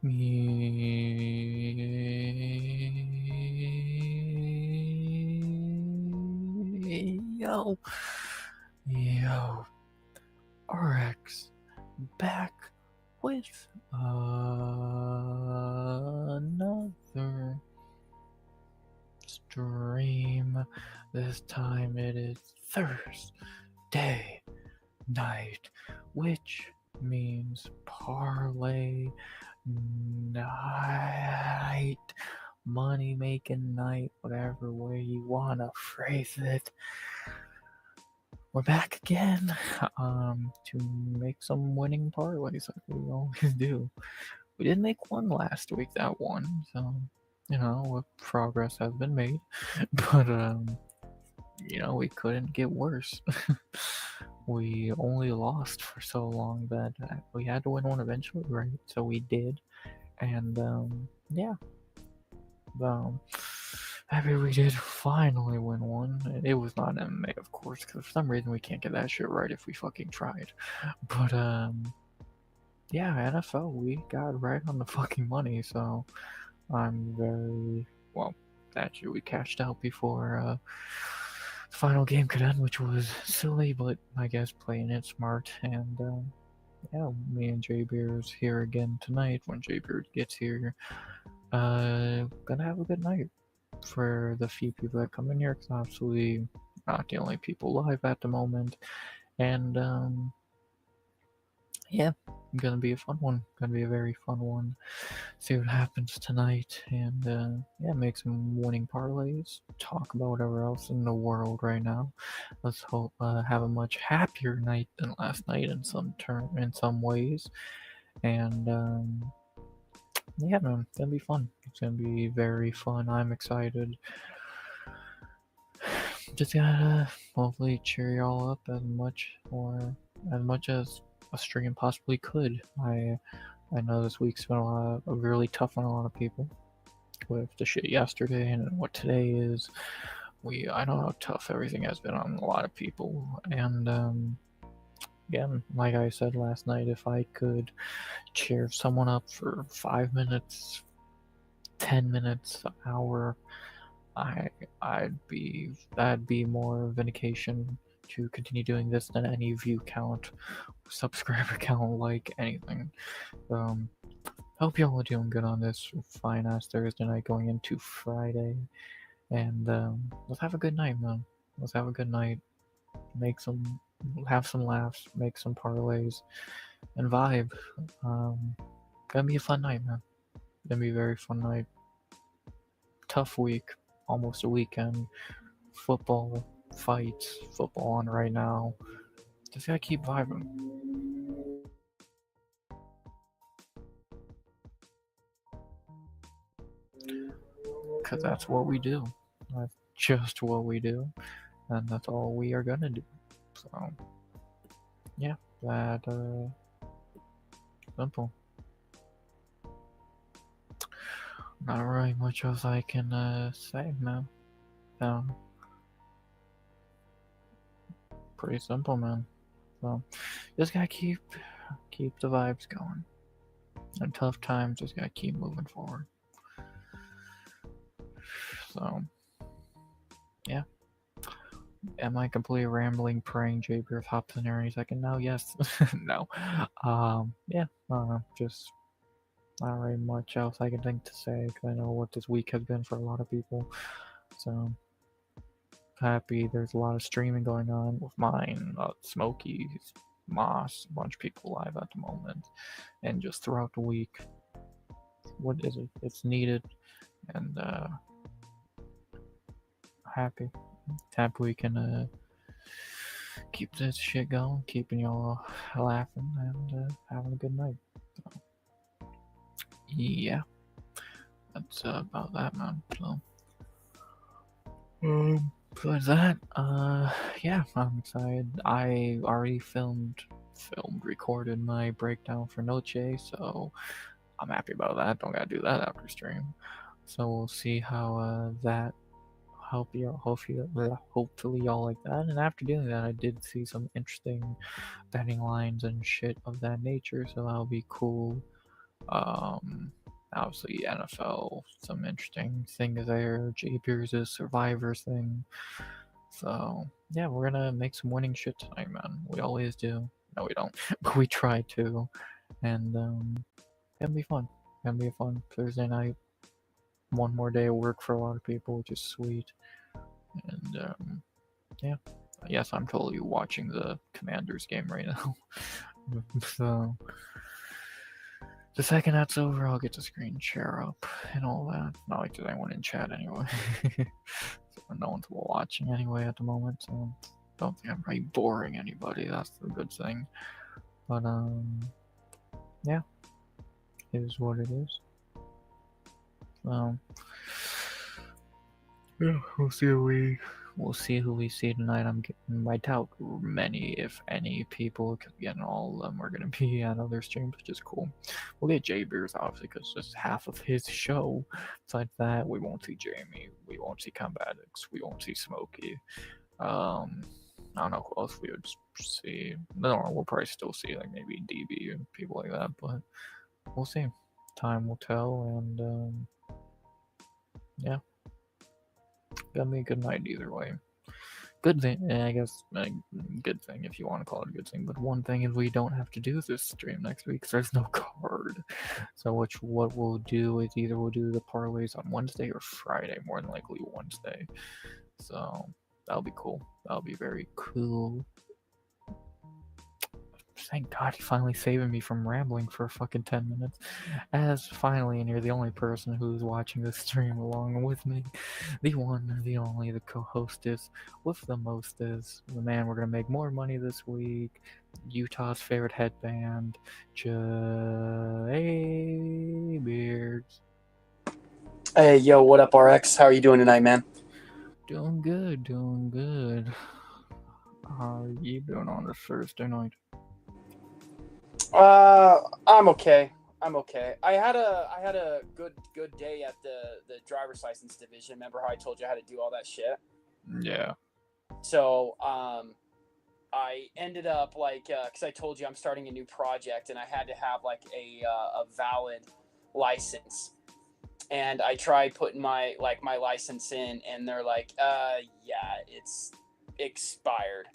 Yo, yo, RX back with another stream. This time it is Thursday night, which means parlay night, money making night, whatever way you wanna phrase it. We're back again to make some winning parlays like we always do. We did make one last week that won, so progress has been made. But we couldn't get worse. We only lost for so long that we had to win one eventually, right? So we did, and happy we did finally win one. It was not MMA, of course, because for some reason we can't get that shit right if we fucking tried. But NFL, we got right on the fucking money, so I'm very well. Actually, we cashed out before the final game could end, which was silly, but I guess playing it smart. And me and J Beer's here again tonight. When J Beer gets here, gonna have a good night. For the few people that come in here, because absolutely not the only people live at the moment. And gonna be a fun one. Gonna be a very fun one. See what happens tonight, and make some winning parlays. Talk about whatever else in the world right now. Let's hope have a much happier night than last night in some ways. And man, it's gonna be fun. It's gonna be very fun. I'm excited. Just gotta hopefully cheer y'all up as much as a stream possibly could. I know this week's been really tough on a lot of people with the shit yesterday and what today is. I know how tough everything has been on a lot of people, and again, like I said last night, if I could cheer someone up for 5 minutes, 10 minutes, an hour, that'd be more vindication to continue doing this than any view count, subscriber count, like anything. Hope y'all are doing good on this fine ass Thursday night going into Friday, and let's have a good night, man. Let's have a good night. Have some laughs, make some parlays, and vibe. Gonna be a fun night, man. Gonna be a very fun night. Tough week, almost a weekend. Football fights, football on right now. Just gotta keep vibing. Because that's what we do. That's just what we do. And that's all we are gonna do. So, yeah, that, simple. Not really much else I can, say, man. Pretty simple, man. So, just gotta keep the vibes going. In tough times, just gotta keep moving forward. So, yeah. Am I completely rambling, praying J Beer hops in there any second now? Yes. No. Just not really much else I can think to say, because I know what this week has been for a lot of people. So, happy there's a lot of streaming going on with mine, Smokey, Moss, a bunch of people live at the moment, and just throughout the week. What is it? It's needed, and happy we can keep this shit going, keeping y'all laughing and having a good night. So, yeah, that's about that, man. So, besides that, I'm excited. I already recorded my breakdown for Noche, so I'm happy about that. Don't gotta do that after stream. So we'll see how that hopefully y'all like that. And after doing that, I did see some interesting betting lines and shit of that nature, so that'll be cool. Obviously NFL, some interesting things there. Jay Beers' Survivor thing. So yeah, we're gonna make some winning shit tonight, man. We always do. No, we don't, but we try to. And it'll be fun. It'll be a fun Thursday night. One more day of work for a lot of people, which is sweet. And yeah, yes, I'm totally watching the Commanders game right now. So the second that's over, I'll get the screen share up and all that. Not like there's anyone in chat anyway. So no one's watching anyway at the moment, so don't think I'm really boring anybody. That's the good thing. But yeah, it is what it is. So yeah, we'll see who we see tonight. I doubt many, if any, people, because again, all of them are gonna be on other streams, which is cool. We'll get Jay Beers obviously because it's half of his show. Besides that, we won't see Jamie, we won't see Combatics, we won't see Smokey. I don't know who else we would see. No, we'll probably still see like maybe DB and people like that, but we'll see. Time will tell, and yeah. Gonna be a good night either way. Good thing, I guess, good thing if you want to call it a good thing, but one thing is we don't have to do this stream next week because there's no card. So what we'll do is either we'll do the parlays on Wednesday or Friday, more than likely Wednesday. So that'll be cool. That'll be very cool. Thank God he finally saving me from rambling for fucking 10 minutes. As finally, and you're the only person who's watching this stream along with me. The one, the only, the co-hostess with the mostest. The man we're gonna make more money this week. Utah's favorite headband. Jay Beards. Hey, yo, what up, RX? How are you doing tonight, man? Doing good, doing good. How are you doing on this Thursday night? I'm okay. I'm okay. I had a good day at the driver's license division. Remember how I told you how to do all that shit? Yeah. So, I ended up because I told you I'm starting a new project and I had to have like a valid license. And I tried putting my license in, and they're like, yeah, it's expired.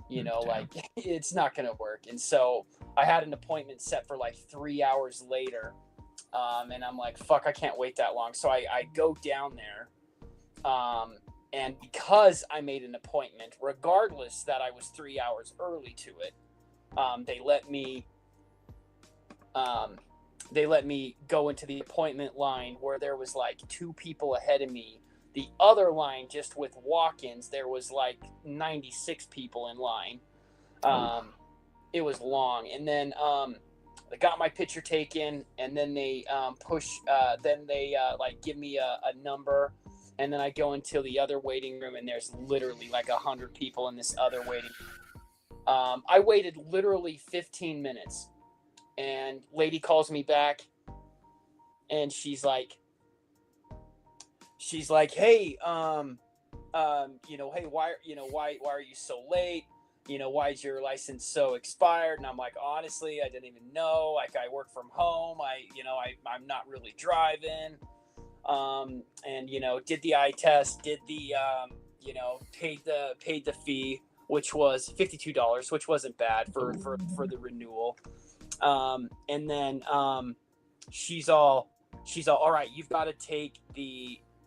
You know, like it's not gonna work. And so I had an appointment set for like 3 hours later, and I'm like, fuck, I can't wait that long. So I go down there, and because I made an appointment, regardless that I was 3 hours early to it, they let me go into the appointment line where there was like 2 people ahead of me. The other line, just with walk-ins, there was like 96 people in line. It was long. And then I got my picture taken, and then they give me a number, and then I go into the other waiting room, and there's literally like 100 people in this other waiting room. I waited literally 15 minutes, and lady calls me back, and she's like, hey, hey, why are you so late? Why is your license so expired? And I'm like, honestly, I didn't even know. Like, I work from home. I'm not really driving. And did the eye test, did the paid the fee, which was $52, which wasn't bad for the renewal. And then she's all right, you've got to take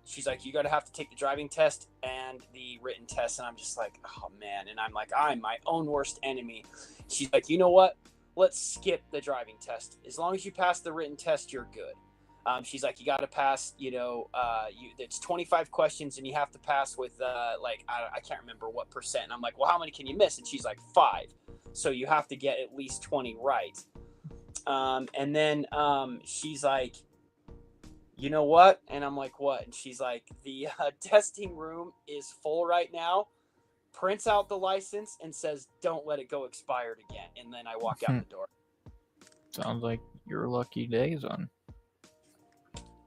she's like, you got to have to take the driving test and the written test. And I'm just like, oh man. And I'm like, I'm my own worst enemy. She's like, you know what? Let's skip the driving test. As long as you pass the written test, you're good. She's like, you got to pass, it's 25 questions and you have to pass with, I can't remember what percent. And I'm like, well, how many can you miss? And she's like, 5. So you have to get at least 20 right. And then she's like, you know what? And I'm like, what? And she's like, the testing room is full right now. Prints out the license and says, don't let it go expired again. And then I walk out the door. Sounds like your lucky day, son.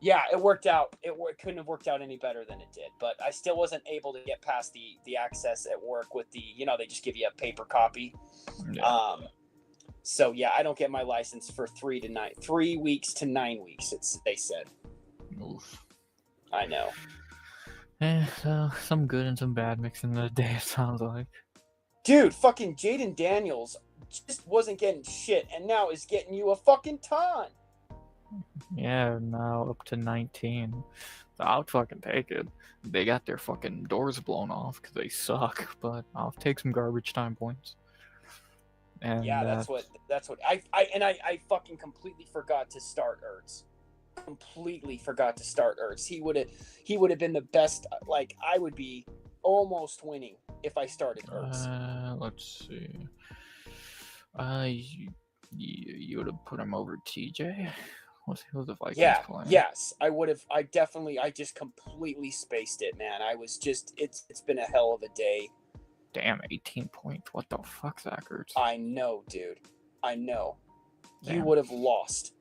Yeah, it worked out. It couldn't have worked out any better than it did. But I still wasn't able to get past the access at work with the, they just give you a paper copy. Yeah. So yeah, I don't get my license for 3 weeks to 9 weeks. They said. Oof. I know. So some good and some bad mixing in the day. It sounds like. Dude, fucking Jaden Daniels just wasn't getting shit, and now is getting you a fucking ton. Yeah, now up to 19. So I'll fucking take it. They got their fucking doors blown off because they suck, but I'll take some garbage time points. And yeah, that's what I fucking completely forgot to start Ertz. Completely forgot to start Ertz. He would have been the best. Like, I would be almost winning if I started Ertz. Let's see. You would have put him over TJ. What's the Vikings playing? Yes, I would have. I just completely spaced it, man. I was just. It's been a hell of a day. Damn, 18 points. What the fuck, Zachers? I know, dude. I know. Damn. You would have lost.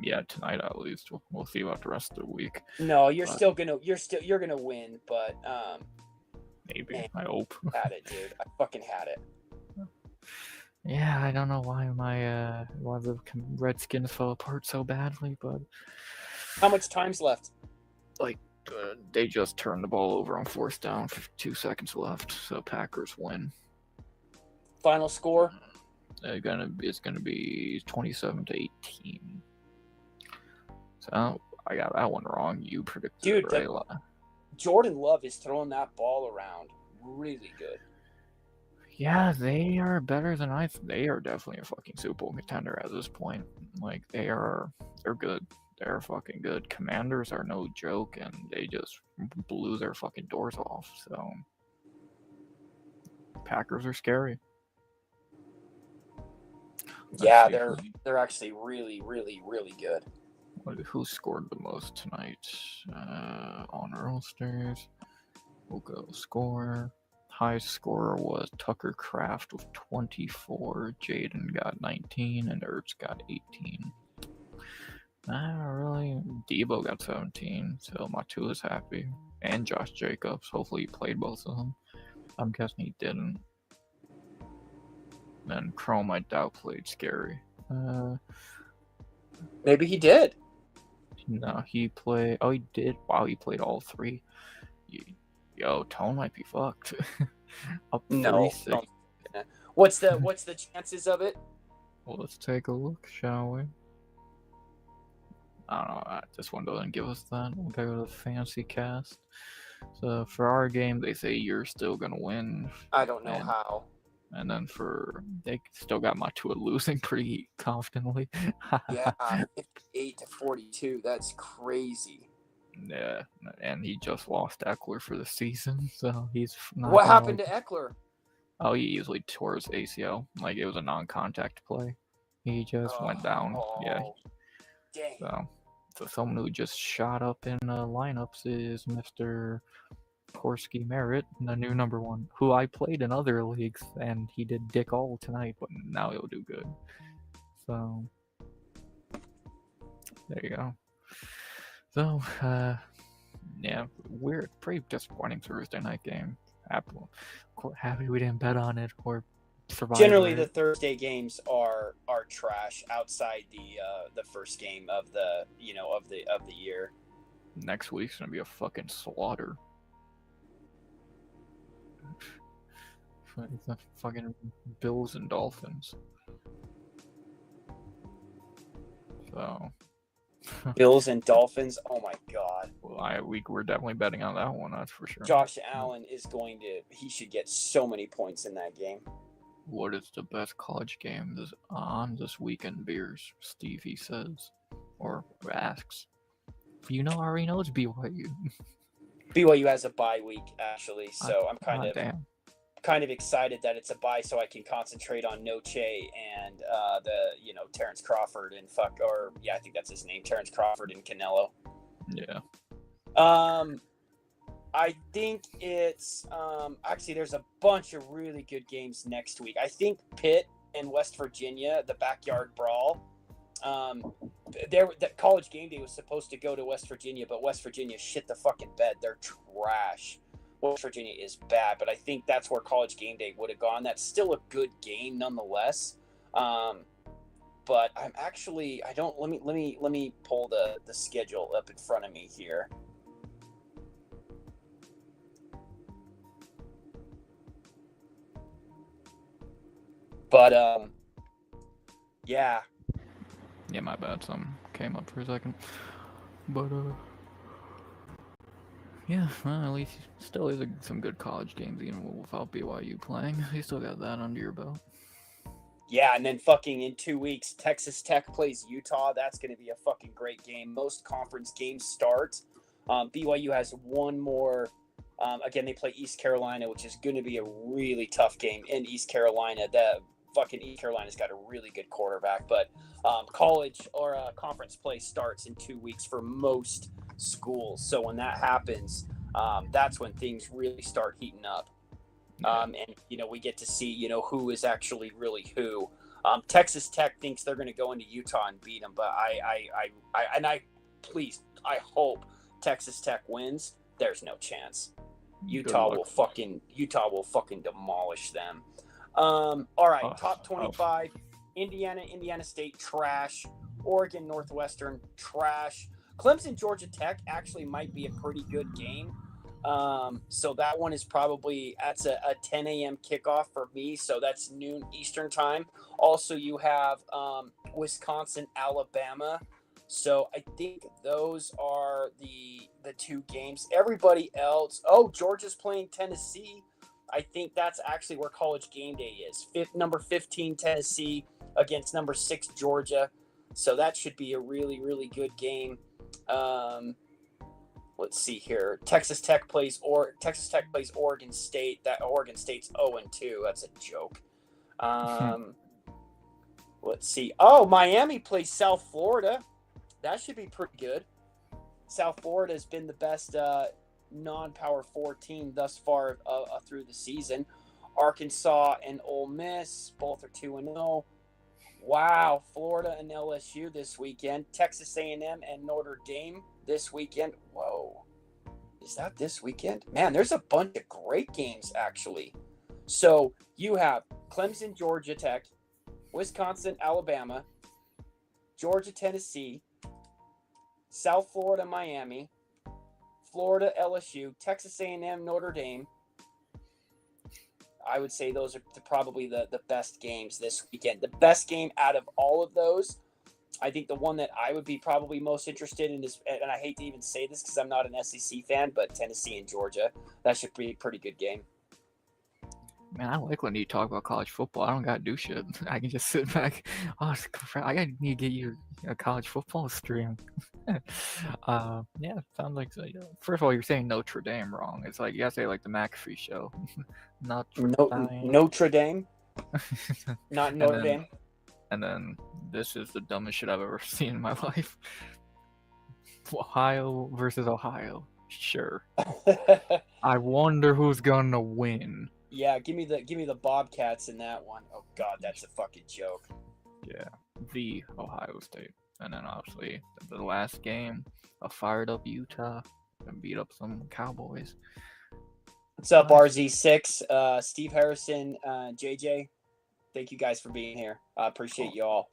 Yeah, tonight at least. We'll see about the rest of the week. No, you're gonna win, but maybe. Man, I hope. had it, dude. I fucking had it. Yeah, I don't know why why the Redskins fell apart so badly, but how much time's left? Like, they just turned the ball over on 4th down, 2 seconds left, so Packers win. Final score? It's gonna be 27-18. So I got that one wrong. You predicted Dude, it right. Jordan Love is throwing that ball around really good. Yeah, they are better than they are definitely a fucking Super Bowl contender at this point. Like, they're good. They're fucking good. Commanders are no joke, and they just blew their fucking doors off. So Packers are scary. Yeah, they're actually really, really, really good. Who scored the most tonight? On rosters, we'll go score. High scorer was Tucker Kraft with 24. Jaden got 19, and Ertz got 18. Really, Debo got 17, so Matua's happy. And Josh Jacobs. Hopefully he played both of them. I'm guessing he didn't. And Chrome, I doubt, played Scary. Maybe he did. No, he played. Oh, he did. Wow, he played all 3. Yo, Tone might be fucked. Up 36. No. What's the chances of it? Well, let's take a look, shall we? I don't know. This one doesn't give us that. We'll go to the fancy cast. So for our game, they say you're still gonna win. I don't know how. And then they still got Matua losing pretty confidently. Yeah, 58-42. That's crazy. Yeah, and he just lost Eckler for the season, so he's not. What happened to Eckler? Oh, he easily tore his ACL. Like, it was a non-contact play. He just went down. Yeah. Dang. So someone who just shot up in lineups is Mr. Korsky Merritt, the new number 1, who I played in other leagues, and he did dick all tonight, but now he'll do good. So there you go. So yeah, weird, pretty disappointing Thursday night game. Happy we didn't bet on it or survive. Generally, the Thursday games are trash outside the first game of the of the year. Next week's gonna be a fucking slaughter. The fucking Bills and Dolphins. So Bills and Dolphins. Oh my god. Well, we're definitely betting on that one. That's for sure. Josh Allen he should get so many points in that game. What is the best college game on this weekend, Beers? Stevie says, or asks. You know, already knows BYU. BYU has a bye week actually, so I'm kind of excited that it's a bye, so I can concentrate on Noche and Terrence Crawford and I think that's his name, Terrence Crawford and Canelo. Yeah. I think it's actually there's a bunch of really good games next week. I think Pitt and West Virginia, the backyard brawl. That College Game Day was supposed to go to West Virginia, but West Virginia shit the fucking bed. They're trash. West Virginia is bad, but I think that's where College Game Day would have gone. That's still a good game nonetheless. But I don't. Let me pull the schedule up in front of me here. But yeah. Yeah, my bad. Something came up for a second. But yeah, well, at least still is some good college games even without BYU playing. You still got that under your belt. Yeah, and then fucking in 2 weeks, Texas Tech plays Utah. That's going to be a fucking great game. Most conference games start. BYU has one more. Again, they play East Carolina, which is going to be a really tough game in East Carolina. The fucking East Carolina's got a really good quarterback, but college or conference play starts in 2 weeks for most schools. So when that happens, that's when things really start heating up. And we get to see who is actually really who. Texas Tech thinks they're going to go into Utah and beat them, but I hope Texas Tech wins. There's no chance. Utah will fucking demolish them. All right, top 25. Indiana State, trash. Oregon Northwestern, trash. Clemson Georgia Tech actually might be a pretty good game. So that one is that's a 10 a.m. kickoff for me. So that's noon Eastern time. Also, you have Wisconsin, Alabama. So I think those are the two games. Everybody else. Oh, Georgia's playing Tennessee. I think that's actually where College Game Day is. Number 15 Tennessee against number 6 Georgia. So that should be a really, really good game. Let's see here. Texas Tech plays Oregon State. That Oregon State's 0-2. That's a joke. Let's see. Oh, Miami plays South Florida. That should be pretty good. South Florida has been the best non-Power 4 team thus far through the season. Arkansas and Ole Miss, both are 2-0. Wow, Florida and LSU this weekend. Texas A&M and Notre Dame this weekend. Whoa. Is that this weekend? Man, there's a bunch of great games, actually. So you have Clemson, Georgia Tech, Wisconsin, Alabama, Georgia, Tennessee, South Florida, Miami, Florida, LSU, Texas A&M, Notre Dame. I would say those are probably the best games this weekend. The best game out of all of those, I think the one that I would be probably most interested in is, and I hate to even say this because I'm not an SEC fan, but Tennessee and Georgia. That should be a pretty good game. Man, I like when you talk about college football. I don't gotta do shit. I can just sit back. Oh, I need to get you a college football stream. Yeah, sounds like so. First of all, you're saying Notre Dame wrong. It's like you gotta say like the McAfee show, not Notre Dame, not Notre Dame. And then this is the dumbest shit I've ever seen in my life. Ohio versus Ohio. Sure. I wonder who's gonna win. Yeah, give me the Bobcats in that one. Oh God, that's a fucking joke. Yeah, the Ohio State, and then obviously the last game, a fired up Utah and beat up some Cowboys. What's up, RZ6? Steve Harrison, JJ. Thank you guys for being here. I appreciate you all.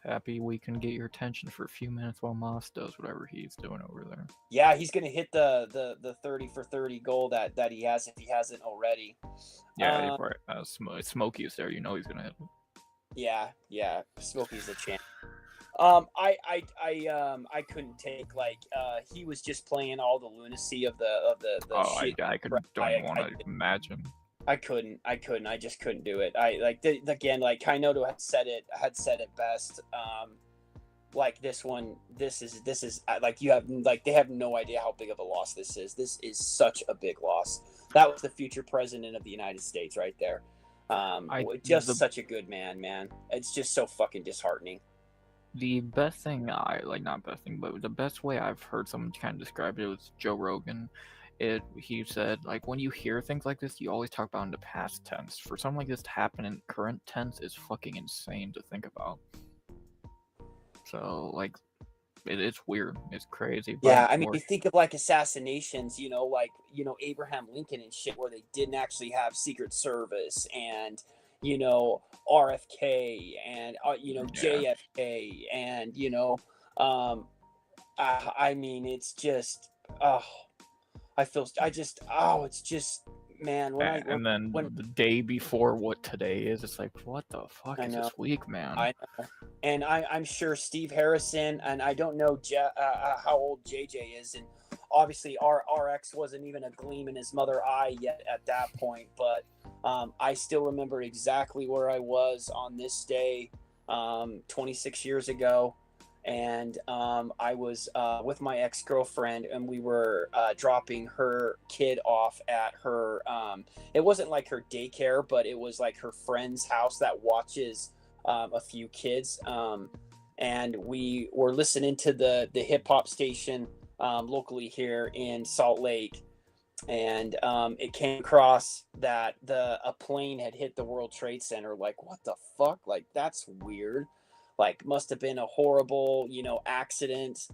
Happy we can get your attention for a few minutes while Moss does whatever he's doing over there. Yeah, he's gonna hit the 30 for 30 goal that he has if he hasn't already. Yeah, Smokey is there. You know he's gonna hit. Yeah. Smokey's a champ. I couldn't take he was just playing all the lunacy of the shit. I don't want to imagine. I couldn't. I just couldn't do it. Kainoto had said it best. This is they have no idea how big of a loss this is. This is such a big loss. That was the future president of the United States right there. Such a good man. It's just so fucking disheartening. The best thing but the best way I've heard someone kind of describe it was Joe Rogan. He said, like, when you hear things like this, you always talk about in the past tense. For something like this to happen in current tense is fucking insane to think about. So, like, it's weird. It's crazy. Yeah, I mean, you think of, like, assassinations, Abraham Lincoln and shit, where they didn't actually have Secret Service, and, you know, RFK and, you know, Yeah. JFK and, you know, um, I mean, it's just, oh, it's just, man, And then when the day before what today is, it's like, what the fuck I is know, this week, man? I know. And I'm sure Steve Harrison, and I don't know how old JJ is, and obviously our RX wasn't even a gleam in his mother eye yet at that point. But I still remember exactly where I was on this day, 26 years ago, and I was with my ex girlfriend, and we were dropping her kid off at her. It wasn't like her daycare, but it was like her friend's house that watches a few kids, and we were listening to the hip hop station locally here in Salt Lake, and it came across that a plane had hit the World Trade Center. Like, what the fuck? Like, that's weird. Like, must have been a horrible, you know, accident.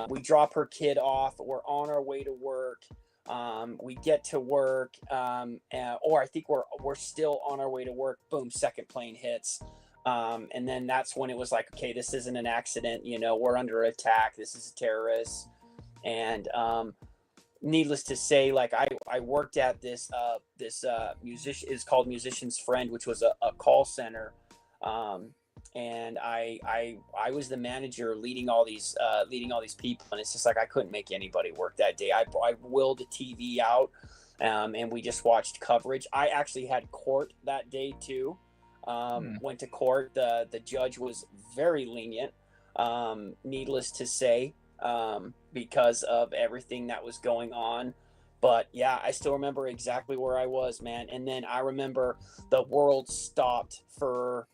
We drop her kid off. We're on our way to work. We get to work, or I think we're still on our way to work. Boom, second plane hits. And then that's when it was like, okay, this isn't an accident. You know, we're under attack. This is a terrorist. And needless to say, like I worked at this musician is called Musician's Friend, which was a call center. And I was the manager leading all these people, and it's just like I couldn't make anybody work that day. I willed the TV out, and we just watched coverage. I actually had court that day too. Went to court. The judge was very lenient, needless to say, because of everything that was going on. But yeah, I still remember exactly where I was, man. And then I remember the world stopped for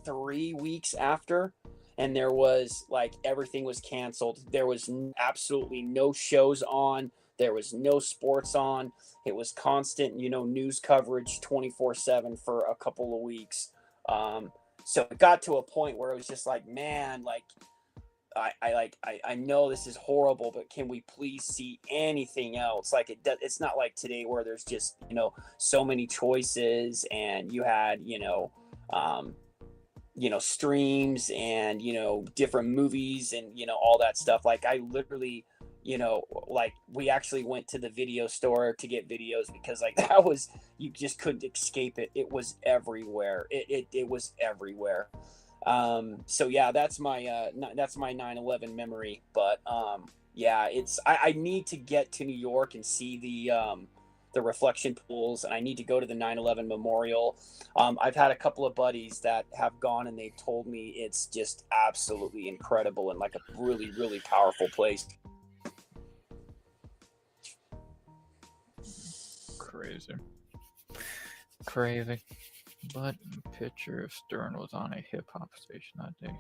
3 weeks after, and there was like everything was canceled. There was absolutely no shows on. There was no sports on. It was constant, you know, news coverage 24/7 for a couple of weeks. So it got to a point where it was just like, man, like I know this is horrible, but can we please see anything else? Like it's not like today where there's just, you know, so many choices, and you had, you know, streams and, you know, different movies and, you know, all that stuff. Like I literally, you know, like we actually went to the video store to get videos because like that was, you just couldn't escape it. It was everywhere. It was everywhere. So yeah, that's my 9/11 memory. But yeah, I need to get to New York and see the reflection pools, and I need to go to the 9/11 memorial. I've had a couple of buddies that have gone, and they've told me it's just absolutely incredible and like a really, really powerful place. Crazy. But picture if Stern was on a hip hop station that day.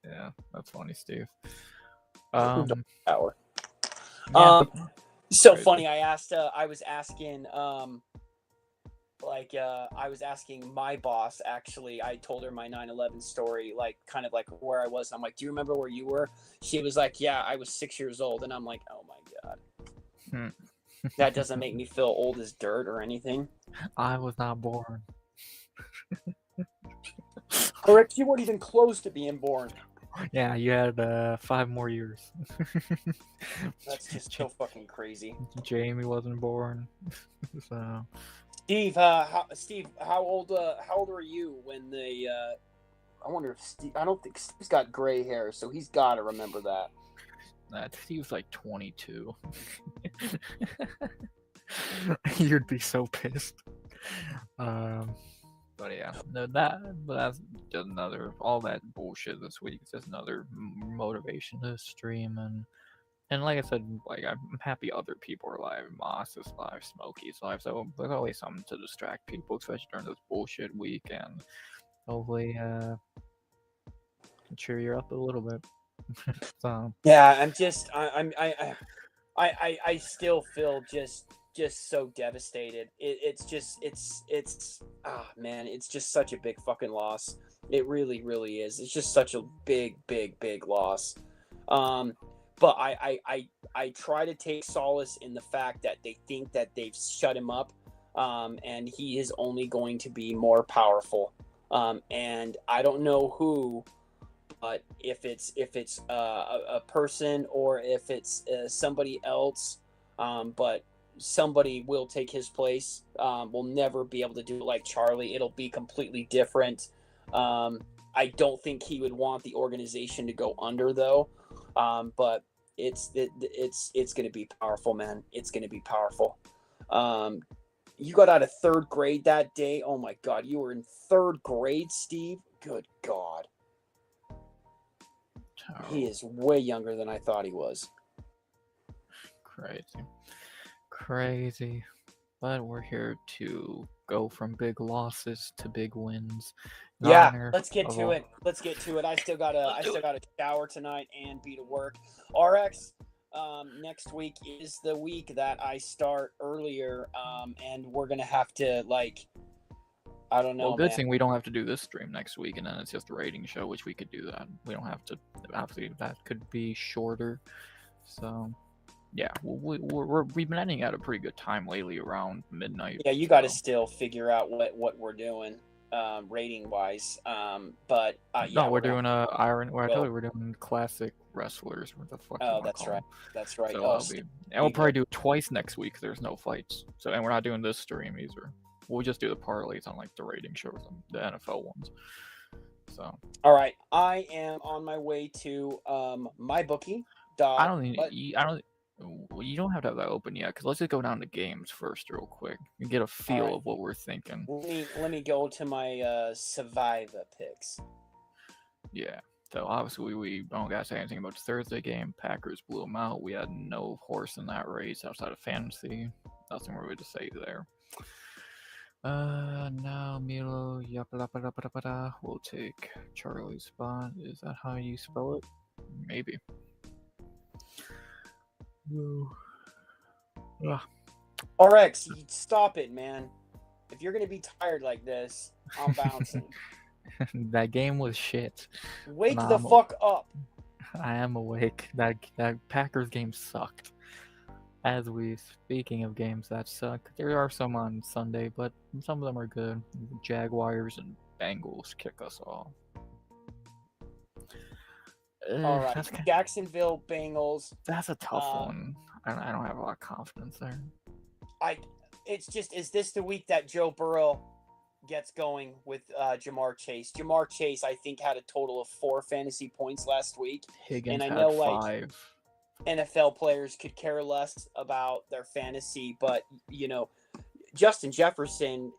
Yeah, that's funny, Steve. Power. Yeah, So crazy. funny. I was asking, I was asking my boss, actually. I told her my 9/11 story, like kind of like where I was. I'm like, do you remember where you were? She was like, yeah, I was 6 years old. And I'm like, oh my God. That doesn't make me feel old as dirt or anything. I was not born. Correct, you weren't even close to being born. Yeah, you had 5 more years. That's just so fucking crazy. Jamie wasn't born. So Steve, how old were you when they? I wonder if Steve. I don't think Steve's got gray hair, so he's got to remember that. Steve's like 22. You'd be so pissed. But yeah, no, that's just another, all that bullshit this week is just another motivation to stream, and like I said, like I'm happy other people are live, Moss is live, Smokey's live, so there's always something to distract people, especially during this bullshit week, and hopefully cheer you up a little bit. So Yeah, I still feel just so devastated. It's man, it's just such a big fucking loss. It really, really is. It's just such a big loss. but I try to take solace in the fact that they think that they've shut him up, and he is only going to be more powerful. And I don't know who, but if it's a person or if it's somebody else, but somebody will take his place. We'll never be able to do it like Charlie. It'll be completely different. I don't think he would want the organization to go under though. But it's going to be powerful, man. It's going to be powerful. You got out of third grade that day. Oh my God, you were in third grade, Steve. Good God. He is way younger than I thought he was. Crazy. But we're here to go from big losses to big wins. Yeah, let's get to it. I still gotta shower tonight and be to work. RX, next week is the week that I start earlier, and we're gonna have to I don't know. Well, good thing we don't have to do this stream next week, and then it's just a rating show, which we could do that. We don't have to. Obviously, that could be shorter. So, yeah, we've been ending at a pretty good time lately, around midnight. Yeah, you got to still figure out what we're doing, rating wise. But yeah, no, we're doing iron. Well, I told you we're doing classic wrestlers. What the fuck? Oh, that's right. That's right. So and we'll probably do it twice next week. There's no fights. So, and we're not doing this stream either. We'll just do the parlays on the rating shows, the NFL ones. So. All right, I am on my way to my bookie. You don't have to have that open yet, because let's just go down to games first real quick and get a feel of what we're thinking. Let me go to my Survivor picks. Yeah. So obviously we don't gotta say anything about the Thursday game. Packers blew them out. We had no horse in that race outside of fantasy. Nothing really to say there. Now Milo will take Charlie's spot. Is that how you spell it? Maybe. RX, stop it, man. If you're gonna be tired like this, I'm bouncing. That game was shit. Wake the fuck up. I am awake. That Packers game sucked. Speaking of games that suck, there are some on Sunday, but some of them are good. Jaguars and Bengals kick us off. All right, Jacksonville Bengals. That's a tough one. I don't have a lot of confidence there. Is this the week that Joe Burrow gets going with Jamar Chase? Jamar Chase, I think, had a total of 4 fantasy points last week. Higgins and I know 5. NFL players could care less about their fantasy, but Justin Jefferson,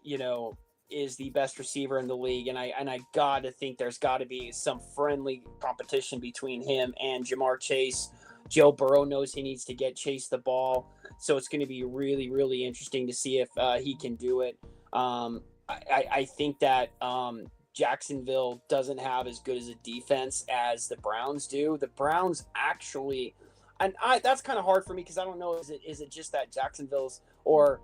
is the best receiver in the league, and I gotta think there's got to be some friendly competition between him and Jamar Chase. Joe Burrow knows he needs to get Chase the ball, so it's going to be really, really interesting to see if he can do it. I think that Jacksonville doesn't have as good as a defense as the Browns do. The Browns actually. And that's kind of hard for me because I don't know, is it just that Jacksonville's or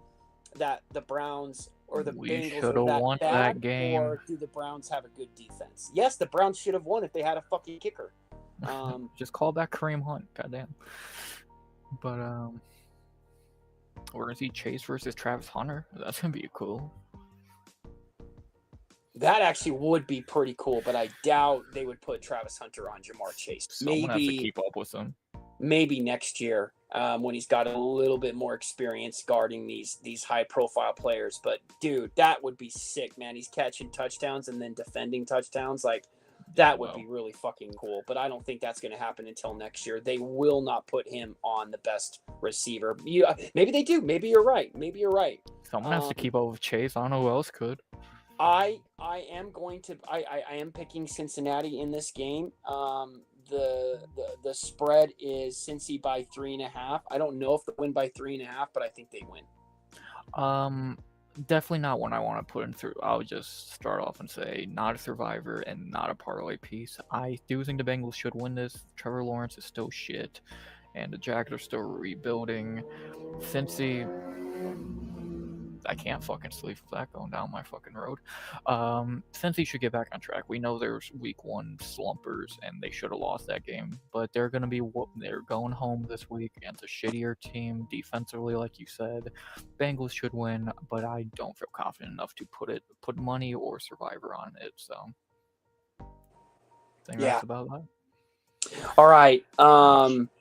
that the Browns or the Bengals should have won that game, or do the Browns have a good defense? Yes, the Browns should have won if they had a fucking kicker. Just call back Kareem Hunt, goddamn. But we're gonna see Chase versus Travis Hunter. That's gonna be cool. That actually would be pretty cool, but I doubt they would put Travis Hunter on Jamar Chase. Someone has to keep up with him. Maybe next year when he's got a little bit more experience guarding these high-profile players. But, dude, that would be sick, man. He's catching touchdowns and then defending touchdowns. That would be really fucking cool. But I don't think that's going to happen until next year. They will not put him on the best receiver. Maybe they do. Maybe you're right. Someone has to keep up with Chase. I don't know who else could. I am picking Cincinnati in this game. The spread is Cincy by 3.5. I don't know if they win by 3.5, but I think they win. Definitely not one I want to put in through. I'll just start off and say not a survivor and not a parlay piece. I do think the Bengals should win this. Trevor Lawrence is still shit, and the Jags are still rebuilding. Cincy, I can't fucking sleep with that going down my fucking road. Cincy should get back on track. We know there's week 1 slumpers, and they should have lost that game, but they're going home this week against a shittier team defensively, like you said. Bengals should win, but I don't feel confident enough to put money or Survivor on it. So, I think Yeah. that's about that. All right.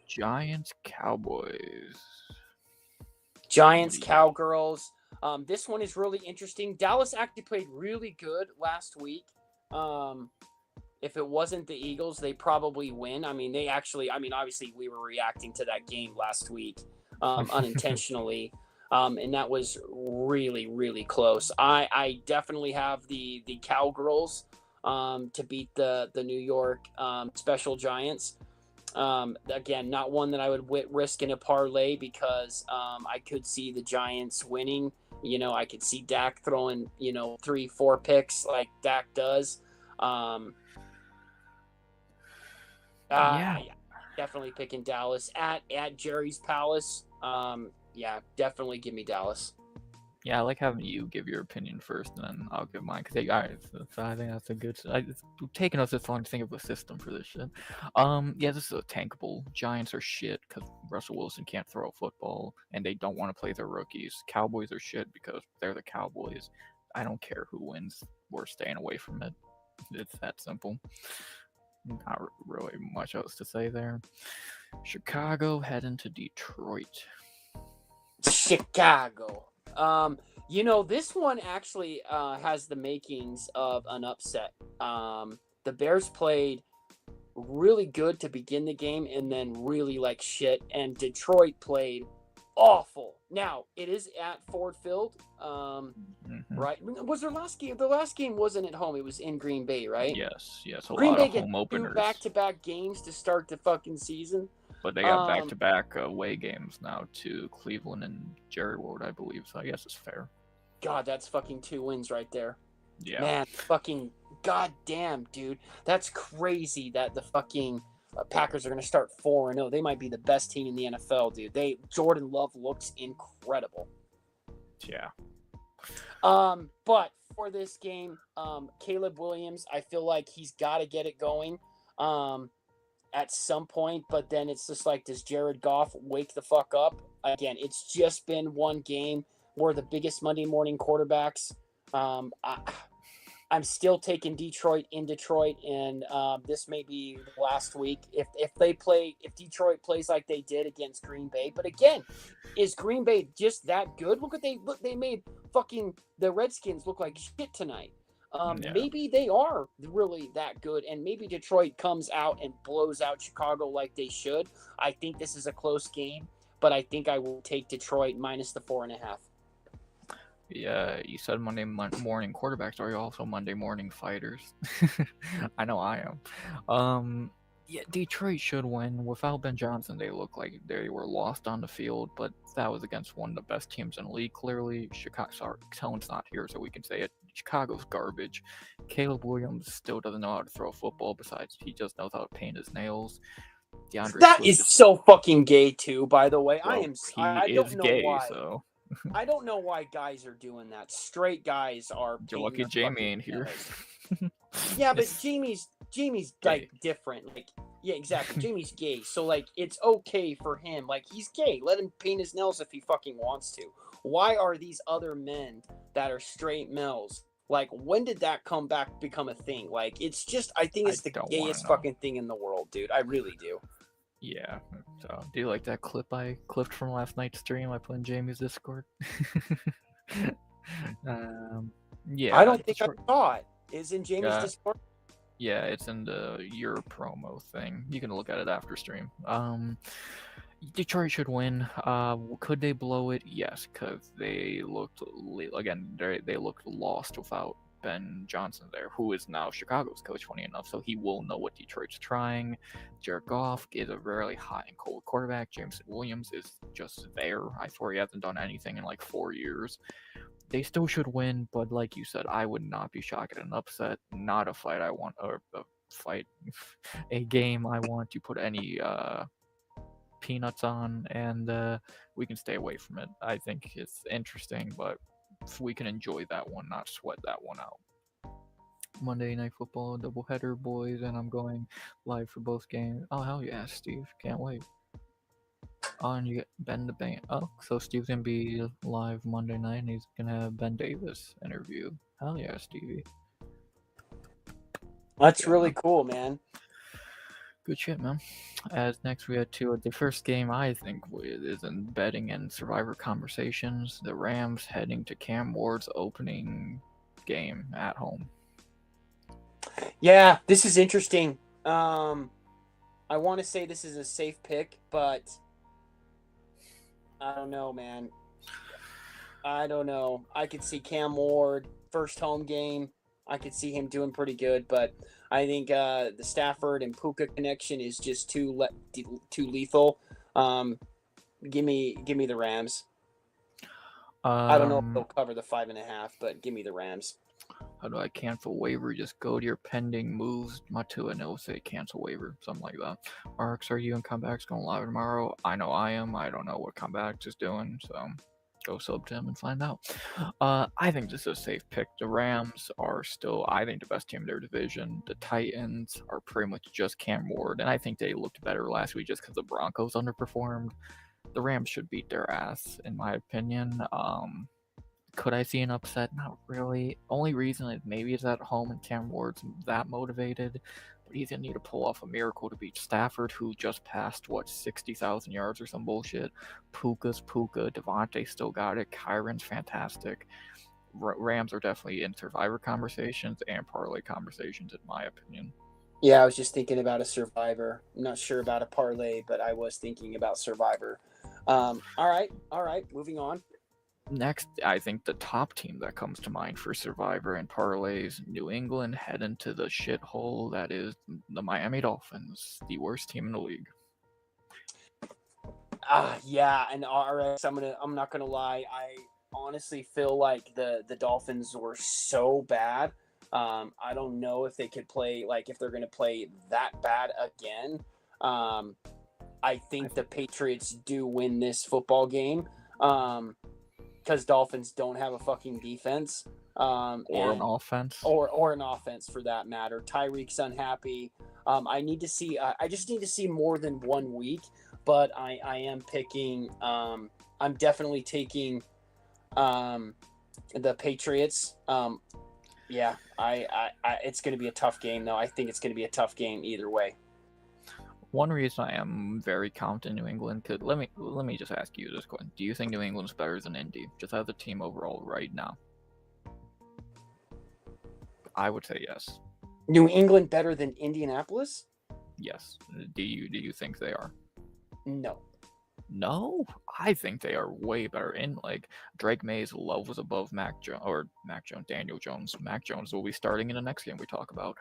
Giants, Cowboys. Giants, Cowgirls. This one is really interesting. Dallas actually played really good last week. If it wasn't the Eagles, they probably win. I mean, obviously we were reacting to that game last week unintentionally. And that was really, really close. I definitely have the Cowgirls to beat the New York Special Giants. Again, not one that I would risk in a parlay because I could see the Giants winning. I could see Dak throwing 3-4 picks like Dak does. Yeah, definitely picking Dallas at Jerry's Palace. Yeah, definitely give me Dallas. Yeah, I like having you give your opinion first, and then I'll give mine. Cause I think that's a good. It's taking us this long to think of a system for this shit. Yeah, this is a tankable. Giants are shit because Russell Wilson can't throw a football, and they don't want to play their rookies. Cowboys are shit because they're the Cowboys. I don't care who wins. We're staying away from it. It's that simple. Not really much else to say there. Chicago heading to Detroit. Chicago. This one actually has the makings of an upset. The Bears played really good to begin the game and then really like shit, and Detroit played awful. Now, it is at Ford Field, right? Was their last game? The last game wasn't at home. It was in Green Bay, right? Yes. Green Bay of home openers. 2 back-to-back games to start the fucking season. But they got back-to-back away games now to Cleveland and Jerry Ward, I believe. So I guess it's fair. God, that's fucking 2 wins right there. Yeah. Man, fucking goddamn, dude. That's crazy that the fucking Packers are going to start 4-0. They might be the best team in the NFL, dude. Jordan Love looks incredible. Yeah. But for this game, Caleb Williams, I feel like he's got to get it going. At some point, but then it's just like, does Jared Goff wake the fuck up? Again, it's just been one game. We're the biggest Monday morning quarterbacks. I'm still taking Detroit in Detroit, and this may be last week if Detroit plays like they did against Green Bay. But again, is Green Bay just that good? Look, they made fucking the Redskins look like shit tonight. Maybe they are really that good, and maybe Detroit comes out and blows out Chicago like they should. I think this is a close game, but I think I will take Detroit minus the 4.5. Yeah, you said Monday morning quarterbacks. Are you also Monday morning fighters? I know I am. Yeah, Detroit should win. Without Ben Johnson, they look like they were lost on the field, but that was against one of the best teams in the league. Clearly, Kellen's not here, so we can say it. Chicago's garbage. Caleb Williams still doesn't know how to throw a football. Besides, he just knows how to paint his nails. That is so fucking gay, too. By the way, well, I don't know gay, why. So. I don't know why guys are doing that. Straight guys are. You're lucky Jamie ain't here. Yeah, but Jamie's like different. Like, yeah, exactly. Jamie's gay, so like it's okay for him. Like, he's gay. Let him paint his nails if he fucking wants to. Why are these other men that are straight males? Like, when did that become a thing? Like, it's just, I think it's the gayest fucking thing in the world, dude. I really do. Yeah. So, do you like that clip I clipped from last night's stream I put in Jamie's Discord? Yeah. I don't think I saw it. Is in Jamie's Discord? Yeah, it's in your promo thing. You can look at it after stream. Detroit should win. Could they blow it? Yes, because they looked lost without Ben Johnson there, who is now Chicago's coach, funny enough, so he will know what Detroit's trying. Jared Goff is a really hot and cold quarterback. Jameson Williams is just there. I swear he hasn't done anything in like 4 years. They still should win, but like you said, I would not be shocked at an upset. Not a fight I want, or a game I want to put any peanuts on, and we can stay away from it. I think it's interesting, but we can enjoy that one, not sweat that one out. Monday Night Football doubleheader, boys, and I'm going live for both games. Oh hell yeah, Steve! Can't wait. Oh, and you get Ben the Band. Oh, so Steve's gonna be live Monday night, and he's gonna have Ben Davis interview. Hell yeah, Stevie. That's Yeah, really man. cool, man. Good shit, man. As next we had the first game I think is in betting and Survivor conversations. The Rams heading to Cam Ward's opening game at home. Yeah, this is interesting. I want to say this is a safe pick, but I don't know, man. I don't know. I could see Cam Ward first home game. I could see him doing pretty good, but I think the Stafford and Puka connection is just too lethal. Give me the Rams. I don't know if they'll cover the 5.5, but give me the Rams. How do I cancel waiver? Just go to your pending moves, Matu, and it'll say cancel waiver, something like that. Marks, are you and Comebacks going live tomorrow? I know I am. I don't know what Comebacks is doing, so go sub to him and find out. I think this is a safe pick. The Rams are still, I think, the best team in their division. The Titans are pretty much just Cam Ward, and I think they looked better last week just because the Broncos underperformed. The Rams should beat their ass, in my opinion. Could I see an upset? Not really. Only reason is maybe it's at home and Cam Ward's that motivated, but he's gonna need to pull off a miracle to beat Stafford, who just passed 60,000 yards or some bullshit. Puka's Puka. Devontae still got it. Kyron's fantastic. Rams are definitely in Survivor conversations and parlay conversations, in my opinion. Yeah, I was just thinking about a Survivor. I'm not sure about a parlay, but I was thinking about Survivor. All right. Moving on. Next, I think the top team that comes to mind for Survivor and parlays, New England head into the shithole that is the Miami Dolphins, the worst team in the league. Yeah, and RX, I'm not gonna lie, I honestly feel like the Dolphins were so bad. I don't know if they could play, like, if they're gonna play that bad again. I think the Patriots do win this football game. Because Dolphins don't have a fucking defense. Or an offense. Or an offense for that matter. Tyreek's unhappy. I just need to see more than 1 week, but I am picking, I'm definitely taking the Patriots. Yeah, it's going to be a tough game though. I think it's going to be a tough game either way. One reason I am very confident in New England could let me just ask you this question: do you think New England's better than Indy, just as a team overall right now? I would say yes. New England better than Indianapolis? Yes. Do you think they are? No. No, I think they are way better. In like Drake May's love was above Daniel Jones. Mac Jones will be starting in the next game we talk about.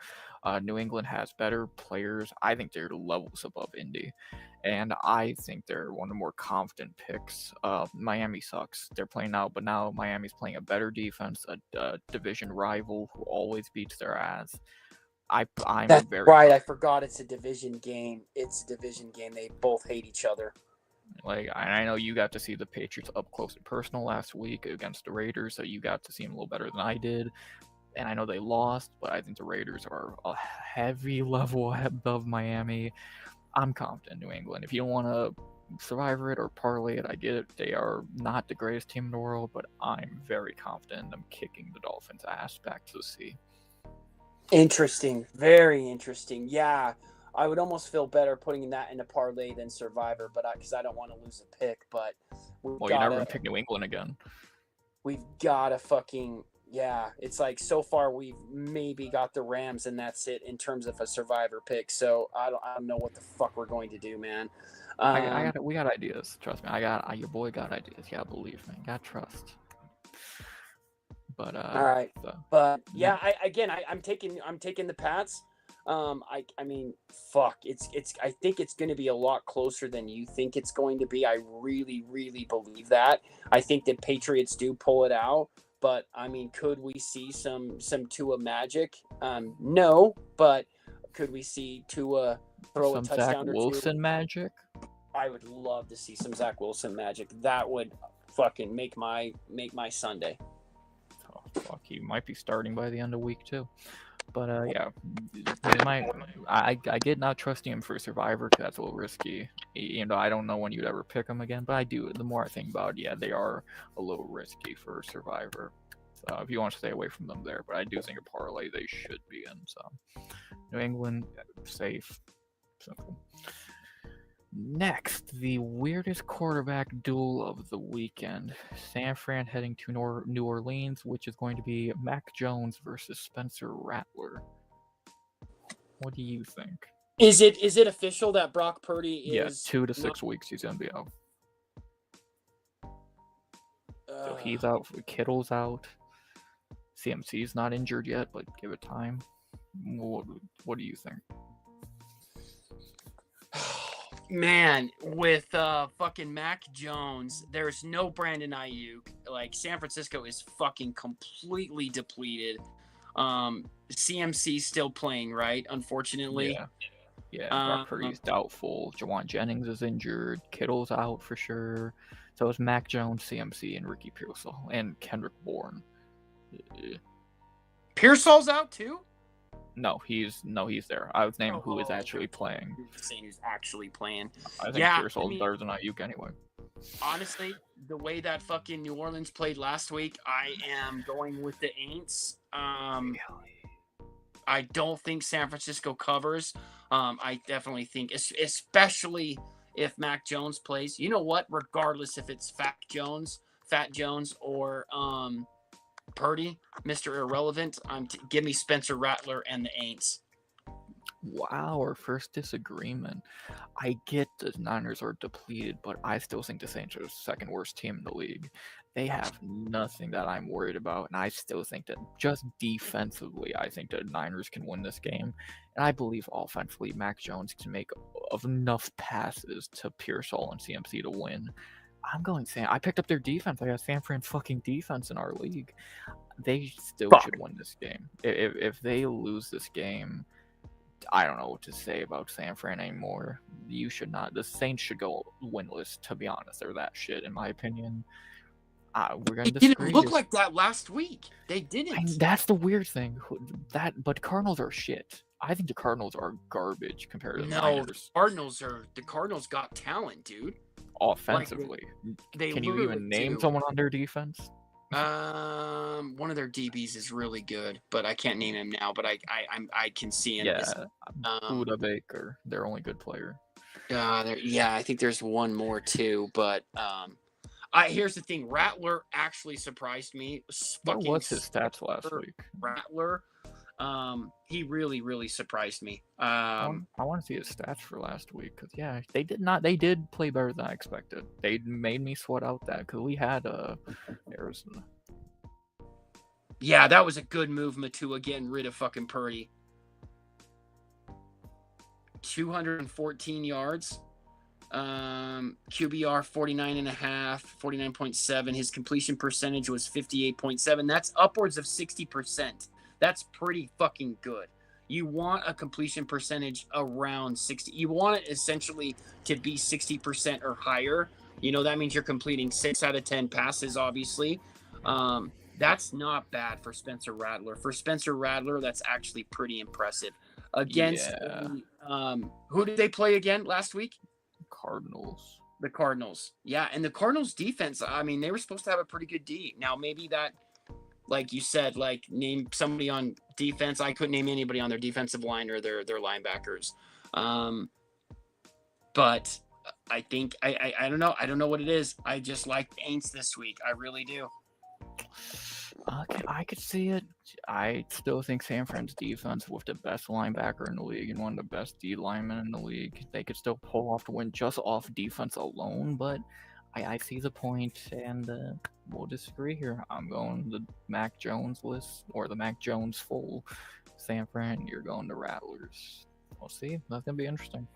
New England has better players. I think they're levels above Indy, and I think they're one of the more confident picks. Miami sucks. They're playing out, but now Miami's playing a better defense, a division rival who always beats their ass. That's right. I forgot it's a division game. It's a division game. They both hate each other. Like, I know you got to see the Patriots up close and personal last week against the Raiders, so you got to see them a little better than I did. And I know they lost, but I think the Raiders are a heavy level above Miami. I'm confident in New England. If you don't want to survivor it or parlay it, I get it. They are not the greatest team in the world, but I'm very confident in them kicking the Dolphins' ass back to the sea. Interesting. Very interesting. Yeah. I would almost feel better putting that in a parlay than Survivor, but because I don't want to lose a pick. But you're never gonna pick New England again. We've got to fucking It's like so far we've maybe got the Rams and that's it in terms of a Survivor pick. So I don't know what the fuck we're going to do, man. We got ideas. Trust me. Your boy got ideas. Yeah, believe me. Got trust. But all right. But yeah, I'm taking the Pats. I mean, fuck. I think it's going to be a lot closer than you think it's going to be. I really, really believe that. I think that Patriots do pull it out, but I mean, could we see some Tua magic? No, but could we see Tua throw a touchdown Zach or two? Wilson magic? I would love to see some Zach Wilson magic. That would fucking make my Sunday. Fuck, he might be starting by the end of week 2. But yeah, they might. I did not trust him for Survivor because that's a little risky. I don't know when you'd ever pick him again, but I do. The more I think about it, yeah, they are a little risky for Survivor. So if you want to stay away from them there, but I do think a parlay they should be in. So New England safe, simple. Next, the weirdest quarterback duel of the weekend. San Fran heading to New Orleans, which is going to be Mac Jones versus Spencer Rattler. What do you think? Is it official that Brock Purdy is 2 to 6 weeks he's going to be out. So he's out. Kittle's out. CMC's not injured yet, but give it time. What do you think? Man, with fucking Mac Jones, there's no Brandon Ayuk. Like, San Francisco is fucking completely depleted. CMC's still playing, right? Unfortunately. Yeah. Brock Purdy's doubtful. Jawan Jennings is injured. Kittle's out for sure. So it's Mac Jones, CMC, and Ricky Pearsall, and Kendrick Bourne. Pearsall's out too? No, he's there. I was naming who is actually playing. Saying who's actually playing. I think Pearsall's better than Ayuk anyway. Honestly, the way that fucking New Orleans played last week, I am going with the Aints. I don't think San Francisco covers. I definitely think, especially if Mac Jones plays. You know what? Regardless if it's Fat Jones, or Purdy, Mr. Irrelevant, give me Spencer Rattler and the Aints. Wow, our first disagreement. I get the Niners are depleted, but I still think the Saints are the second worst team in the league. They have nothing that I'm worried about, and I still think that just defensively, I think the Niners can win this game. And I believe offensively, Mac Jones can make enough passes to Pearsall and CMC to win. I'm going San. I picked up their defense. I got San Fran's fucking defense in our league. They still should win this game. If they lose this game, I don't know what to say about San Fran anymore. You should not. The Saints should go winless, to be honest. They're that shit, in my opinion. We're gonna disagree. It didn't look like that last week. They didn't. That's the weird thing. But Cardinals are shit. I think the Cardinals are garbage compared to the Niners. The Cardinals got talent, dude. Offensively, can you even name someone on their defense? One of their DBs is really good, but I can't name him now. But I can see him. Yeah, Buda Baker, their only good player. I think there's one more too. But here's the thing: Rattler actually surprised me. What was his stats last week? Rattler, he really surprised me. I want to see his stats for last week because they did play better than I expected. They made me sweat out that because we had Arizona. Yeah, that was a good move, Matua, getting rid of fucking Purdy. 214 yards. QBR 49.5, 49.7. His completion percentage was 58.7. That's upwards of 60%. That's pretty fucking good. You want a completion percentage around 60. You want it essentially to be 60% or higher. That means you're completing 6 out of 10 passes, obviously. That's not bad for Spencer Rattler. For Spencer Rattler, that's actually pretty impressive. Against who did they play again last week? Cardinals. The Cardinals. Yeah, and the Cardinals defense, I mean, they were supposed to have a pretty good D. Now, maybe that, like you said, name somebody on defense. I couldn't name anybody on their defensive line or their linebackers. But I think, I don't know. I don't know what it is. I just like the Aints this week. I really do. Okay, I could see it. I still think San Fran's defense, with the best linebacker in the league and one of the best D linemen in the league, they could still pull off the win just off defense alone. But I see the point, and we'll disagree here. I'm going the Mac Jones list, or the Mac Jones full San Fran. You're going to Rattlers. We'll see. That's going to be interesting.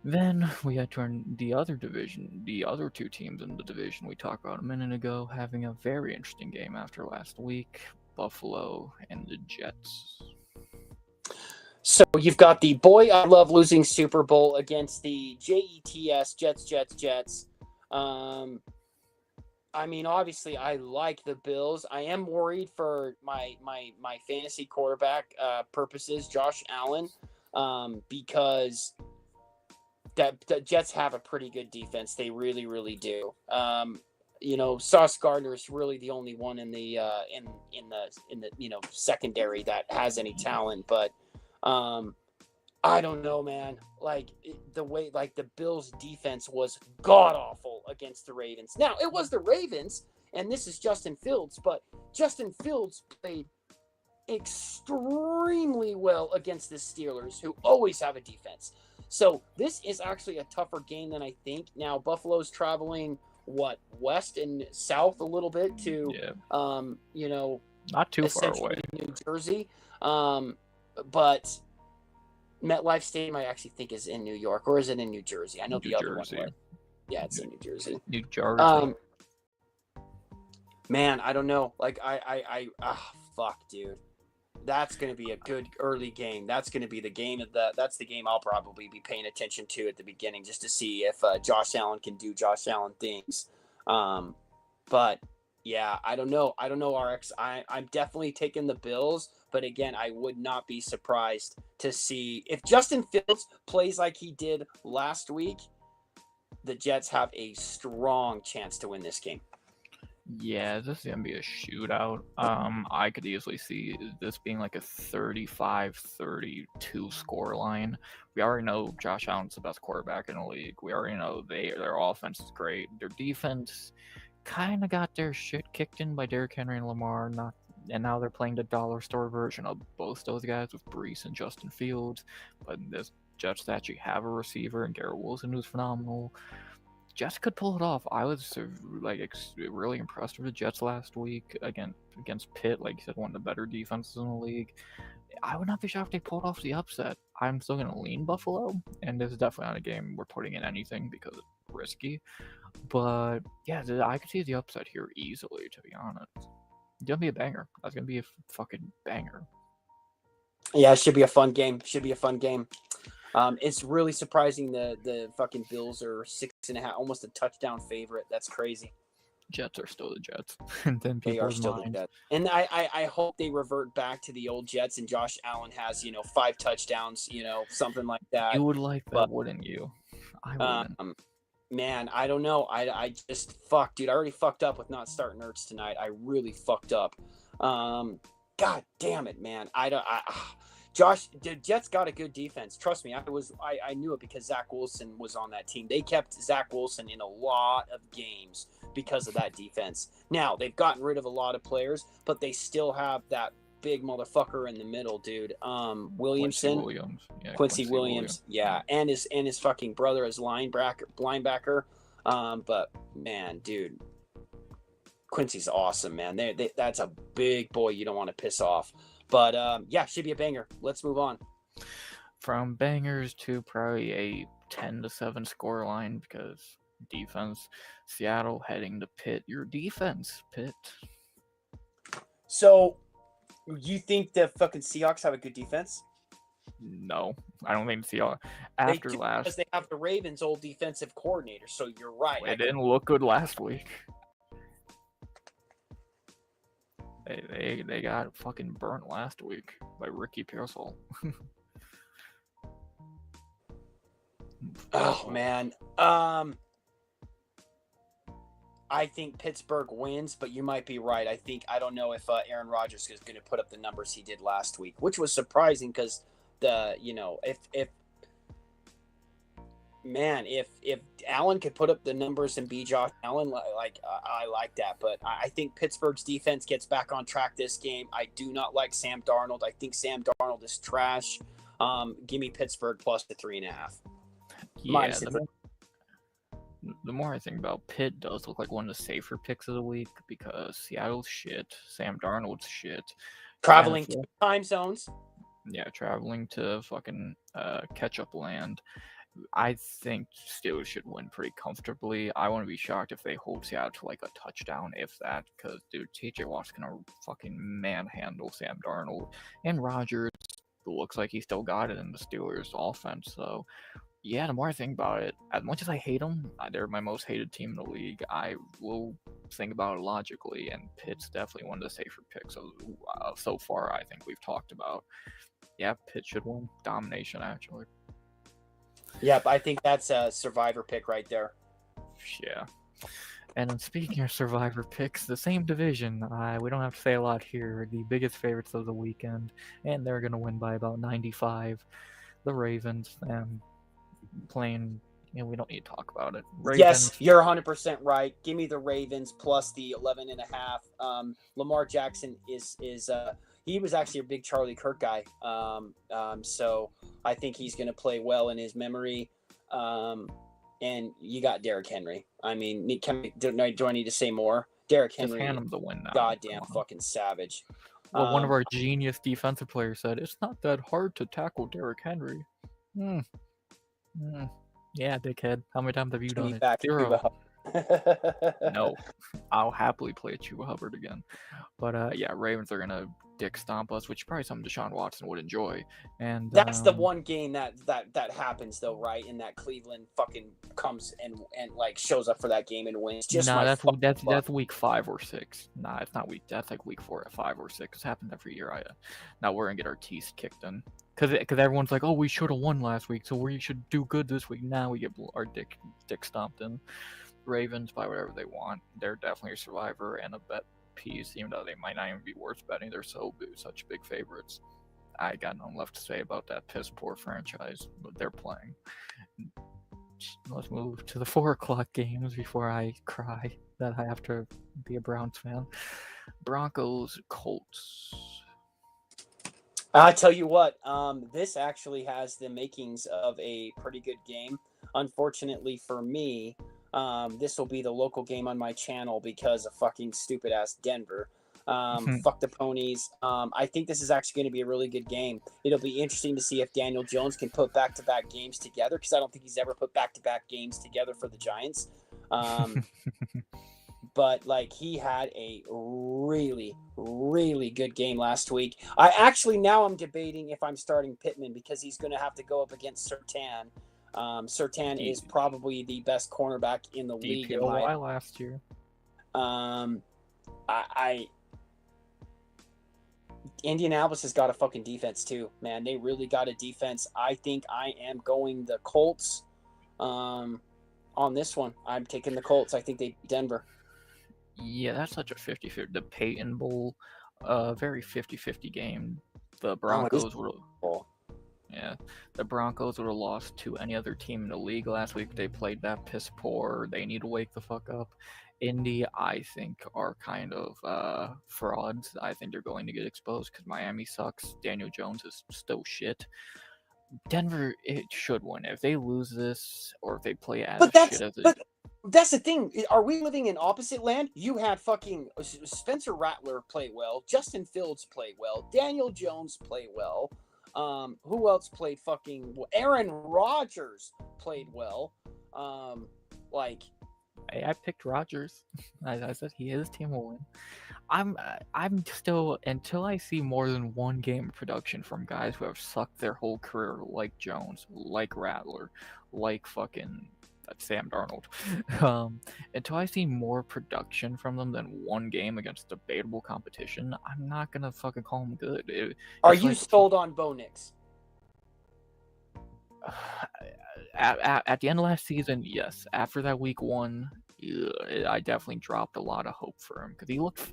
Then we had the other division, the other two teams in the division we talked about a minute ago, having a very interesting game after last week, Buffalo and the Jets. So you've got the boy I love losing Super Bowl against the Jets. I I mean, obviously, I like the Bills. I am worried for my fantasy quarterback purposes, Josh Allen, because the Jets have a pretty good defense. They really, really do. Sauce Gardner is really the only one in the secondary that has any talent. But I don't know, man. Like the way, like the Bills' defense was god awful against the Ravens. Now it was the Ravens, and this is Justin Fields, but Justin Fields played extremely well against the Steelers, who always have a defense. So this is actually a tougher game than I think. Now Buffalo's traveling west and south a little bit to, not too far away, New Jersey, but MetLife Stadium, I actually think, is in New York, or is it in New Jersey? I know the other one. Yeah, it's in New Jersey. New Jersey. Man, I don't know. Like, fuck, dude. That's going to be a good early game. That's going to be the game that's the game I'll probably be paying attention to at the beginning, just to see if Josh Allen can do Josh Allen things. But yeah, I don't know, RX. I'm definitely taking the Bills, but again, I would not be surprised to see if Justin Fields plays like he did last week. The Jets have a strong chance to win this game. Yeah, this is gonna be a shootout. I could easily see this being like a 35-32 score line. We already know Josh Allen's the best quarterback in the league. We already know their offense is great. Their defense kind of got their shit kicked in by Derrick Henry and Lamar. And now they're playing the dollar store version of both those guys with Brees and Justin Fields. But this Jets actually have a receiver, and Garrett Wilson, who's phenomenal. Jets could pull it off. I was really impressed with the Jets last week against Pitt. Like you said, one of the better defenses in the league. I would not be shocked if they pulled off the upset. I'm still going to lean Buffalo, and this is definitely not a game we're putting in anything because it's risky. But yeah, I could see the upset here easily, to be honest. It's going to be a banger. That's going to be a fucking banger. Yeah, it should be a fun game. It's really surprising the fucking Bills are 6.5, almost a touchdown favorite. That's crazy. Jets are still the Jets. And then they are still the Jets. And I hope they revert back to the old Jets and Josh Allen has, 5 touchdowns, something like that. You would like that, wouldn't you? I wouldn't. Man, I don't know. I just dude. I already fucked up with not starting Ertz tonight. I really fucked up. God damn it, man. Josh, the Jets got a good defense. Trust me, I knew it because Zach Wilson was on that team. They kept Zach Wilson in a lot of games because of that defense. Now, they've gotten rid of a lot of players, but they still have that big motherfucker in the middle, dude. Quincy Williams. Yeah, and his fucking brother as linebacker. But man, dude, Quincy's awesome, man. That's a big boy you don't want to piss off. But yeah, should be a banger. Let's move on. From bangers to probably a 10-7 score line because defense. Seattle heading to Pitt. Your defense, Pitt. So, you think the fucking Seahawks have a good defense? No, I don't think Seahawks. Because they have the Ravens' old defensive coordinator. So you're right. It didn't look good last week. They got fucking burnt last week by Ricky Pearsall. Oh man. I think Pittsburgh wins, but you might be right. I don't know if Aaron Rodgers is going to put up the numbers he did last week, which was surprising because if Allen could put up the numbers and be Josh Allen, I like that. But I think Pittsburgh's defense gets back on track this game. I do not like Sam Darnold. I think Sam Darnold is trash. Give me Pittsburgh plus the 3.5. Yeah, the more I think about Pitt does look like one of the safer picks of the week because Seattle's shit, Sam Darnold's shit. Traveling to time zones. Yeah, traveling to fucking catch-up land. I think Steelers should win pretty comfortably. I wouldn't be shocked if they hold Seattle to like a touchdown, if that, because, dude, TJ Watt's gonna fucking manhandle Sam Darnold. And Rodgers looks like he still got it in the Steelers offense, so Yeah, the more I think about it, as much as I hate them, they're my most hated team in the league. I will think about it logically, and Pitt's definitely one of the safer picks so far. I think we've talked about. Yeah, Pitt should win. Domination, actually. Yep, I think that's a survivor pick right there. Yeah. And then speaking of survivor picks, the same division. We don't have to say a lot here. The biggest favorites of the weekend, and they're gonna win by about 95. The Ravens, and playing. We don't need to talk about it. Yes, Ravens. you're 100% right. Give me the Ravens plus the 11.5. Lamar Jackson is he was actually a big Charlie Kirk guy. So I think he's going to play well in his memory. And you got Derrick Henry. I mean, do I need to say more? Derrick Henry, Just hand him the win now. goddamn fucking savage. Well, one of our genius defensive players said, it's not that hard to tackle Derrick Henry. Yeah, dickhead. How many times have you done it? 0. No. I'll happily play Chuba Hubbard again. But yeah, Ravens are gonna dick stomp us, which is probably something Deshaun Watson would enjoy. And that's the one game that happens though, right? And that Cleveland fucking comes and like shows up for that game and wins. Just that's week 5 or 6. Nah, it's not week. That's like week 4 or 5 or 6. It's happened every year. Now we're gonna get our teeth kicked in because everyone's like, oh, we should have won last week, so we should do good this week. Now we get our dick stomped in. Ravens buy whatever they want. They're definitely a survivor and a bet piece, even though they might not even be worth betting. They're such big favorites. I got nothing left to say about that piss poor franchise, but they're playing. Let's move to the 4 o'clock games before I cry that I have to be a Browns fan. Broncos, Colts. I tell you what, this actually has the makings of a pretty good game. Unfortunately for me, this will be the local game on my channel because of fucking stupid ass Denver. Fuck the ponies. I think this is actually going to be a really good game. It'll be interesting to see if Daniel Jones can put back-to-back games together because I don't think he's ever put back-to-back games together for the Giants. But like he had a really, really good game last week. Now I'm debating if I'm starting Pittman because he's going to have to go up against Surtain. Surtain is probably the best cornerback in the league. DPOY last year. Indianapolis has got a fucking defense too, man. They really got a defense. I think I am going the Colts on this one. I'm taking the Colts. I think they beat Denver. Yeah, that's such a 50-50. The Peyton Bowl, very 50-50 game. The Broncos were... Yeah, the Broncos would have lost to any other team in the league last week. They played that piss poor. They need to wake the fuck up. Indy, I think, are kind of frauds. I think they're going to get exposed because Miami sucks. Daniel Jones is still shit. Denver, it should win. If they lose this, or if they play shit as it... That's the thing. Are we living in opposite land? You had fucking Spencer Rattler play well. Justin Fields played well. Daniel Jones played well. Who else played fucking well? Aaron Rodgers played well. Hey, I picked Rodgers. I said his team will win. I'm still, until I see more than one game of production from guys who have sucked their whole career, like Jones, like Rattler, like fucking Sam Darnold. Until I see more production from them than one game against debatable competition, I'm not gonna fucking call them good. Are you sold on Bo Nix? At the end of last season, yes. After that week 1, I definitely dropped a lot of hope for him because he looked.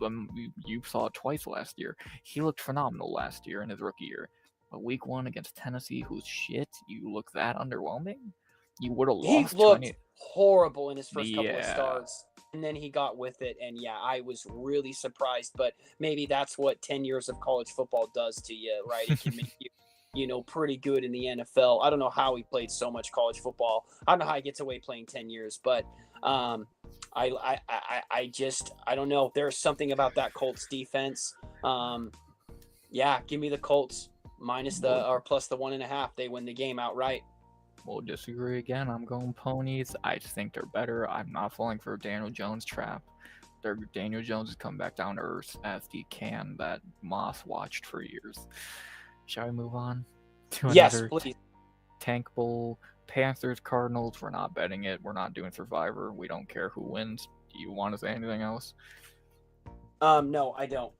You saw it twice last year. He looked phenomenal last year in his rookie year. But week 1 against Tennessee, who's shit, you look that underwhelming. You would have lost. He looked horrible in his first couple of starts, and then he got with it. And yeah, I was really surprised. But maybe that's what 10 years of college football does to you, right? It can make you, pretty good in the NFL. I don't know how he played so much college football. I don't know how he gets away playing 10 years, but I don't know. There's something about that Colts defense. Yeah, give me the Colts plus the 1.5. They win the game outright. We'll disagree again. I'm going ponies. I just think they're better. I'm not falling for a Daniel Jones trap. Daniel Jones has come back down to earth as the can that Moss watched for years. Shall we move on to another please. Tank Bowl? Panthers, Cardinals, we're not betting it. We're not doing Survivor. We don't care who wins. Do you want to say anything else? No, I don't.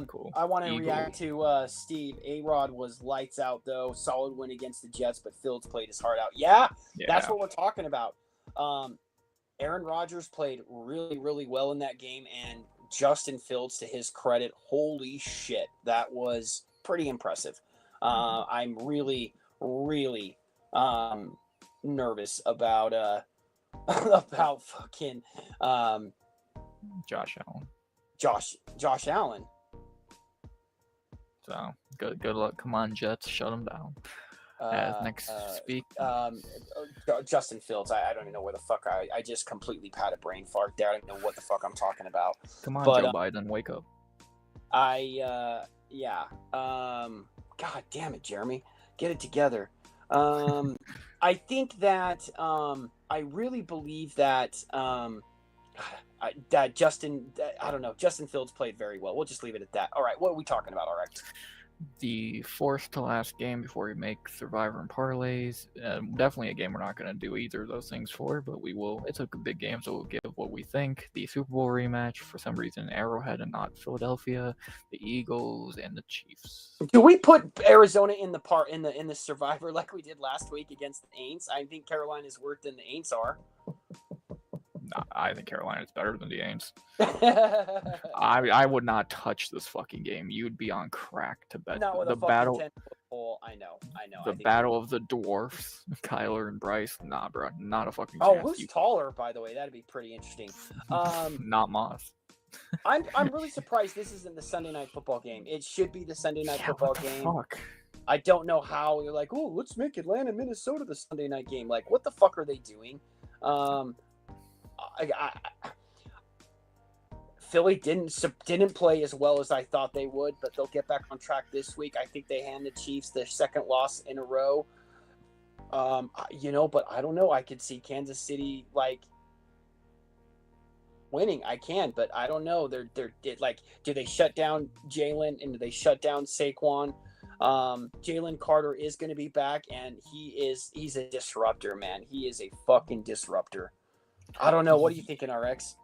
Cool. I want to Eagles. react to Steve. A-Rod was lights out though. Solid win against the Jets, but Fields played his heart out. Yeah, that's what we're talking about. Aaron Rodgers played really, really well in that game, and Justin Fields, to his credit, holy shit, that was pretty impressive. I'm really, really nervous about about fucking Josh Allen. Josh Allen. So good luck. Come on, Jets, shut them down. Next speak. Justin Fields. I don't even know where the fuck I just completely had a brain fart there. I don't know what the fuck I'm talking about. Come on, Joe Biden, wake up. Yeah. God damn it, Jeremy, get it together. I think that I really believe that that Justin Fields played very well. We'll just leave it at that. All right, what are we talking about? All right. The fourth to last game before we make Survivor and Parlays. Definitely a game we're not going to do either of those things for, but we will. It's a big game, so we'll give what we think. The Super Bowl rematch, for some reason, Arrowhead and not Philadelphia. The Eagles and the Chiefs. Do we put Arizona in the Survivor like we did last week against the Aints? I think Carolina's worse than the Aints are. I think Carolina is better than the Aints. I would not touch this fucking game. You'd be on crack to bet. Not with the a battle. 10-foot pole. I know. The battle of the dwarfs, Kyler and Bryce. Nah, bro, not a fucking chance. Oh, who's taller? By the way, that'd be pretty interesting. Not Moss. I'm really surprised this isn't the Sunday Night Football game. It should be the Sunday Night Football game. Fuck? I don't know how you're like, oh, let's make Atlanta, Minnesota the Sunday night game. Like, what the fuck are they doing? Philly didn't play as well as I thought they would, but they'll get back on track this week. I think they hand the Chiefs their second loss in a row. But I don't know. I could see Kansas City like winning. I can, but I don't know. They're like, do they shut down Jalen and do they shut down Saquon? Jalen Carter is going to be back, and he's a disruptor, man. He is a fucking disruptor. I don't know. What are you thinking, RX?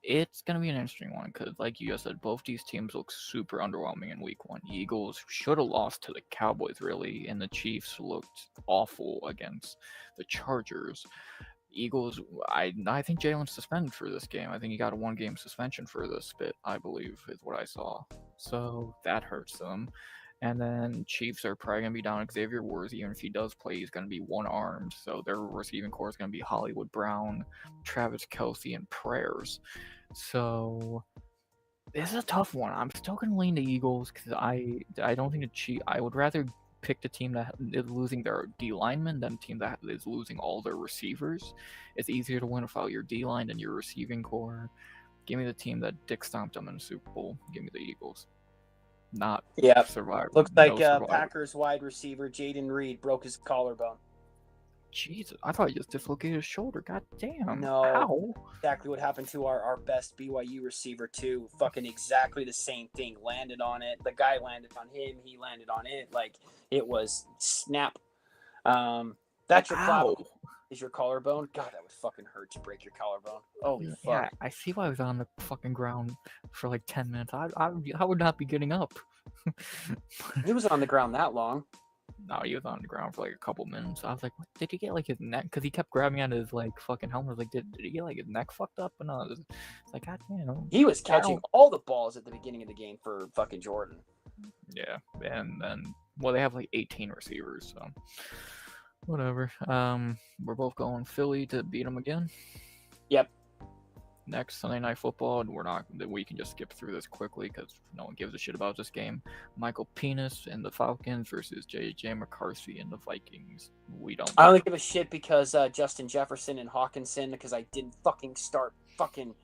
It's going to be an interesting one because, like you just said, both these teams look super underwhelming in week one. Eagles should have lost to the Cowboys, really, and the Chiefs looked awful against the Chargers. Eagles, I think Jalen's suspended for this game. I think he got a one-game suspension for this bit, I believe, is what I saw. So that hurts them. And then Chiefs are probably going to be down Xavier Woods. Even if he does play, he's going to be one-armed. So their receiving core is going to be Hollywood Brown, Travis Kelce, and Prayers. So this is a tough one. I'm still going to lean the Eagles because I don't think the Chiefs... I would rather pick the team that is losing their D-lineman than a team that is losing all their receivers. It's easier to win without your D-line than your receiving core. Give me the team that dick stomped them in the Super Bowl. Give me the Eagles. Not Survivor. Looks like Packers wide receiver Jaden Reed broke his collarbone. Jesus, I thought he just dislocated his shoulder. God damn. No. How? Exactly what happened to our best BYU receiver too. Fucking exactly the same thing. Landed on it. The guy landed on him. He landed on it. Like it was snap. That's your collarbone. Is your collarbone? God, that would fucking hurt to break your collarbone. Holy fuck. Yeah, I see why I was on the fucking ground for like 10 minutes. I would not be getting up. He was on the ground that long. No, he was on the ground for like a couple minutes. I was like, what? Did he get like his neck? Because he kept grabbing at his like fucking helmet. I was like, did he get like his neck fucked up? And it's like, God damn. He was catching all the balls at the beginning of the game for fucking Jordan. Yeah, and then they have like 18 receivers, so whatever. We're both going Philly to beat them again. Yep. Next Sunday Night Football, and we can just skip through this quickly because no one gives a shit about this game. Michael Penis and the Falcons versus J.J. McCarthy and the Vikings. I only give a shit because Justin Jefferson and Hawkinson, because I didn't fucking start fucking.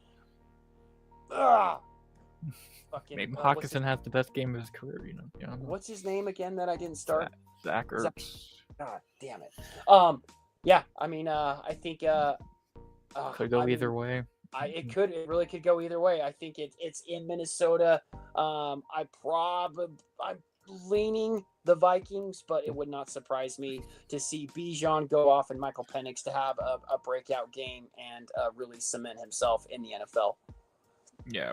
Maybe Hawkinson has the best game of his career, you know. What's his name again that I didn't start? Zach Ertz. God damn it. Yeah. I mean, I think could go either way. It really could go either way. I think it's in Minnesota. leaning the Vikings, but it would not surprise me to see Bijan go off and Michael Penix to have a breakout game and really cement himself in the NFL. Yeah,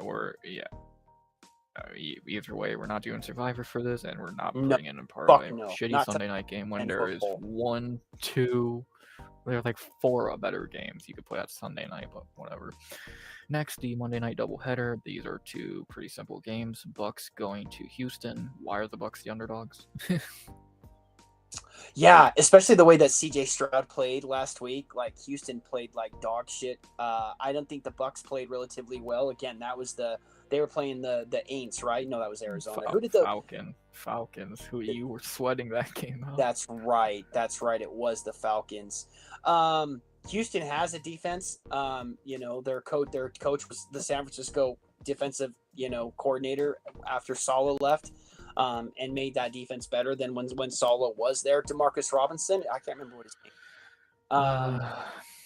either way, we're not doing Survivor for this, and we're not No, putting in a parlay. fuck no. Shitty Not Sunday night game when there is football. 1, 2, there are like 4 better games you could play at Sunday night, but whatever. Next, the Monday night doubleheader. These are 2 pretty simple games. Bucks going to Houston. Why are the Bucks the underdogs? Yeah, especially the way that CJ Stroud played last week. Like Houston played like dog shit. I don't think the Bucks played relatively well. Again, that was they were playing the Aints, right? No, that was Arizona. Who did the Falcons? Who you were sweating that game out? That's right. It was the Falcons. Houston has a defense. Their coach was the San Francisco defensive, coordinator after Saleh left, and made that defense better than when Saleh was there. DeMarcus Robinson, I can't remember what his name.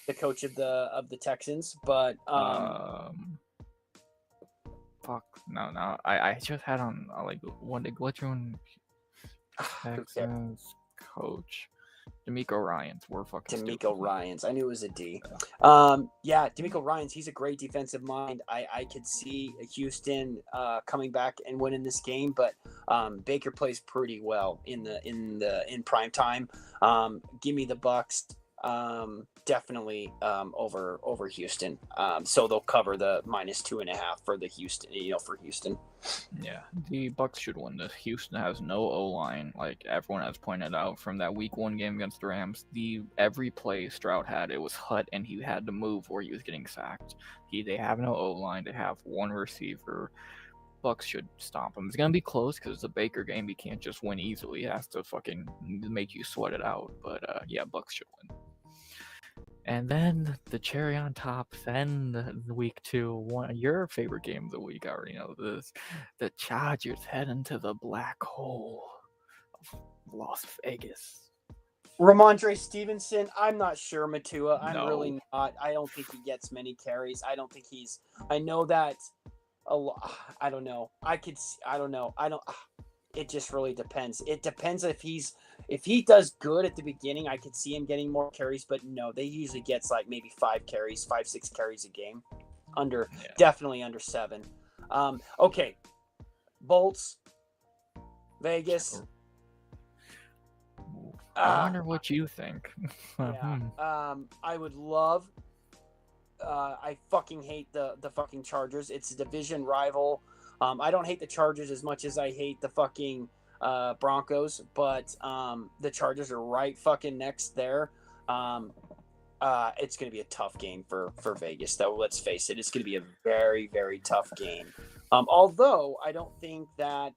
The coach of the Texans, but fuck no. I just had on like one day glitch on Texans coach. D'Amico Ryans. We're fucking D'Amico Ryans. I knew it was a D. D'Amico Ryans. He's a great defensive mind. I could see Houston coming back and winning this game, but Baker plays pretty well in prime time. Give me the Bucks. Definitely over Houston. So they'll cover the -2.5 for the Houston. For Houston. Yeah, the Bucks should win this. Houston has no O-line, like everyone has pointed out from that Week 1 game against the Rams. Every play Stroud had, it was Hut, and he had to move or he was getting sacked. They have no O-line. They have one receiver. Bucks should stop him. It's gonna be close because it's a Baker game. He can't just win easily. He has to fucking make you sweat it out. But yeah, Bucks should win. And then the cherry on top, then the Week 2, your favorite game of the week, I already know this. The Chargers head into the black hole of Las Vegas. Ramondre Stevenson, I'm not sure, Matua. I'm No. really not. I don't think he gets many carries. I don't think I know that a lot. I don't know. I don't know. It just really depends. It depends if he does good at the beginning, I could see him getting more carries, but no, they usually gets like maybe 5, 6 carries a game. Definitely under 7. Okay. Bolts, Vegas. I wonder what you think. Yeah. I would love. I fucking hate the fucking Chargers. It's a division rival. I don't hate the Chargers as much as I hate the fucking Broncos, but the Chargers are right fucking next there. It's going to be a tough game for Vegas, though. Let's face it, it's going to be a very, very tough game. Although I don't think that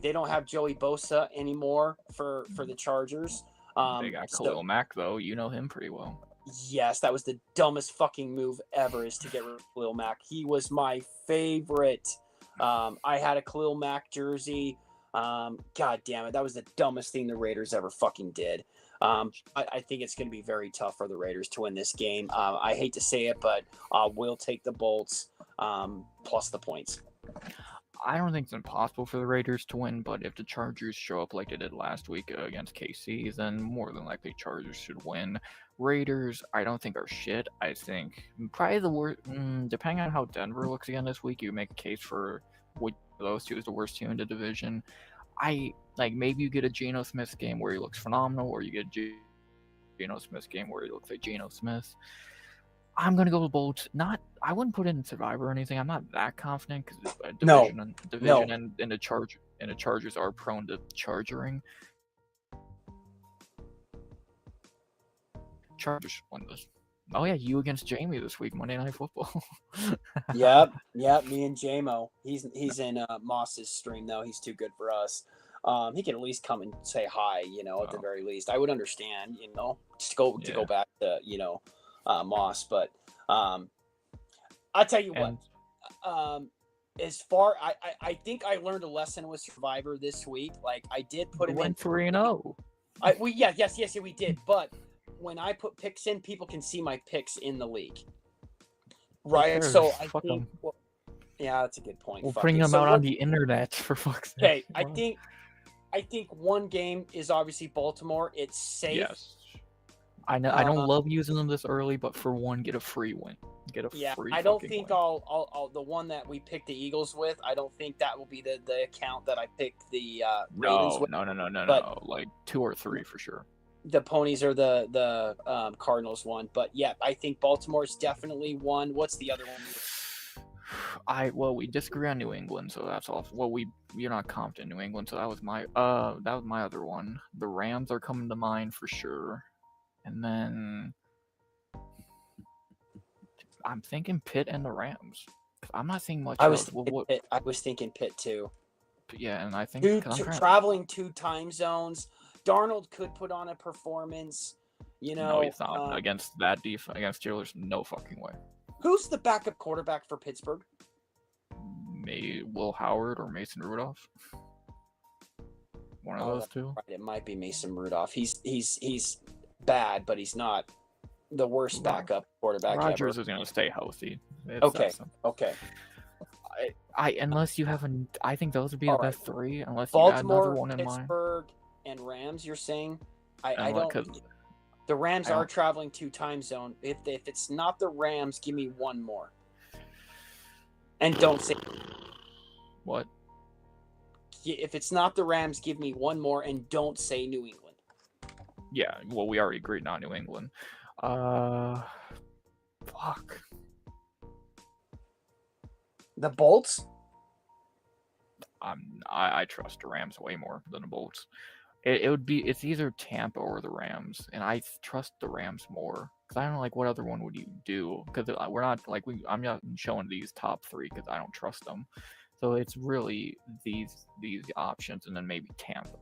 they don't have Joey Bosa anymore for the Chargers. They got Khalil Mack, though. You know him pretty well. Yes, that was the dumbest fucking move ever, is to get rid of Khalil Mack. He was my favorite. I had a Khalil Mack jersey. God damn it. That was the dumbest thing the Raiders ever fucking did. I think it's going to be very tough for the Raiders to win this game. I hate to say it, but we'll take the Bolts plus the points. I don't think it's impossible for the Raiders to win, but if the Chargers show up like they did last week against KC, then more than likely Chargers should win. Raiders, I don't think are shit. I think probably the worst, depending on how Denver looks again this week, you make a case for which of those two is the worst team in the division. Maybe you get a Geno Smith game where he looks phenomenal, or you get a Geno Smith game where he looks like Geno Smith. I'm gonna go with Bolts. I wouldn't put it in Survivor or anything. I'm not that confident because division and the Chargers are prone to chargering. Chargers win this. Oh yeah, you against Jamie this week, Monday Night Football. Yep, me and JMO. He's in Moss's stream though. He's too good for us. He can at least come and say hi, at the very least. I would understand, just go back to, Moss. But I'll tell you what. I think I learned a lesson with Survivor this week. Like I did put him in 3-0. Yes, we did. But when I put picks in, people can see my picks in the league. Right. So I think Yeah, that's a good point. We're Fuck putting it. them So out on what? the internet for fuck's sake. Okay, I Wow. think one game is obviously Baltimore. It's safe. Yes. I know. I don't love using them this early, but for one, get a free win. Get a Yeah, free I don't fucking think win. I'll the one that we picked the Eagles with. I don't think that will be the account that I picked the Ravens with. No. Like 2 or 3 for sure. The ponies are the Cardinals one, but yeah, I think Baltimore's definitely one. What's the other one? Well, we disagree on New England, so that's all. Well, you're not confident in New England, so that was my other one. The Rams are coming to mind for sure, and then I'm thinking Pitt and the Rams. I'm not seeing much else. Pitt. I was thinking Pitt too. Yeah, and I think traveling 2 time zones. Darnold could put on a performance. You know, no, he's not against that defense against Steelers. No fucking way. Who's the backup quarterback for Pittsburgh? Will Howard or Mason Rudolph. One of those two. Right. It might be Mason Rudolph. He's bad, but he's not the worst backup quarterback Rodgers ever. Is going to stay healthy. Okay. Unless you have I think those would be the best 3. Unless Baltimore, you got another one in Pittsburgh, and Rams. You're saying? I don't. The Rams are traveling 2 time zone. If it's not the Rams, give me one more. And don't say what. If it's not the Rams, give me one more, and don't say New England. Yeah, well, we already agreed not New England. Fuck. The Bolts? I trust the Rams way more than the Bolts. It's either Tampa or the Rams, and I trust the Rams more because I don't know, like, what other one would you do? Because we're not like I'm not showing these top 3 because I don't trust them. So it's really these options, and then maybe Tampa.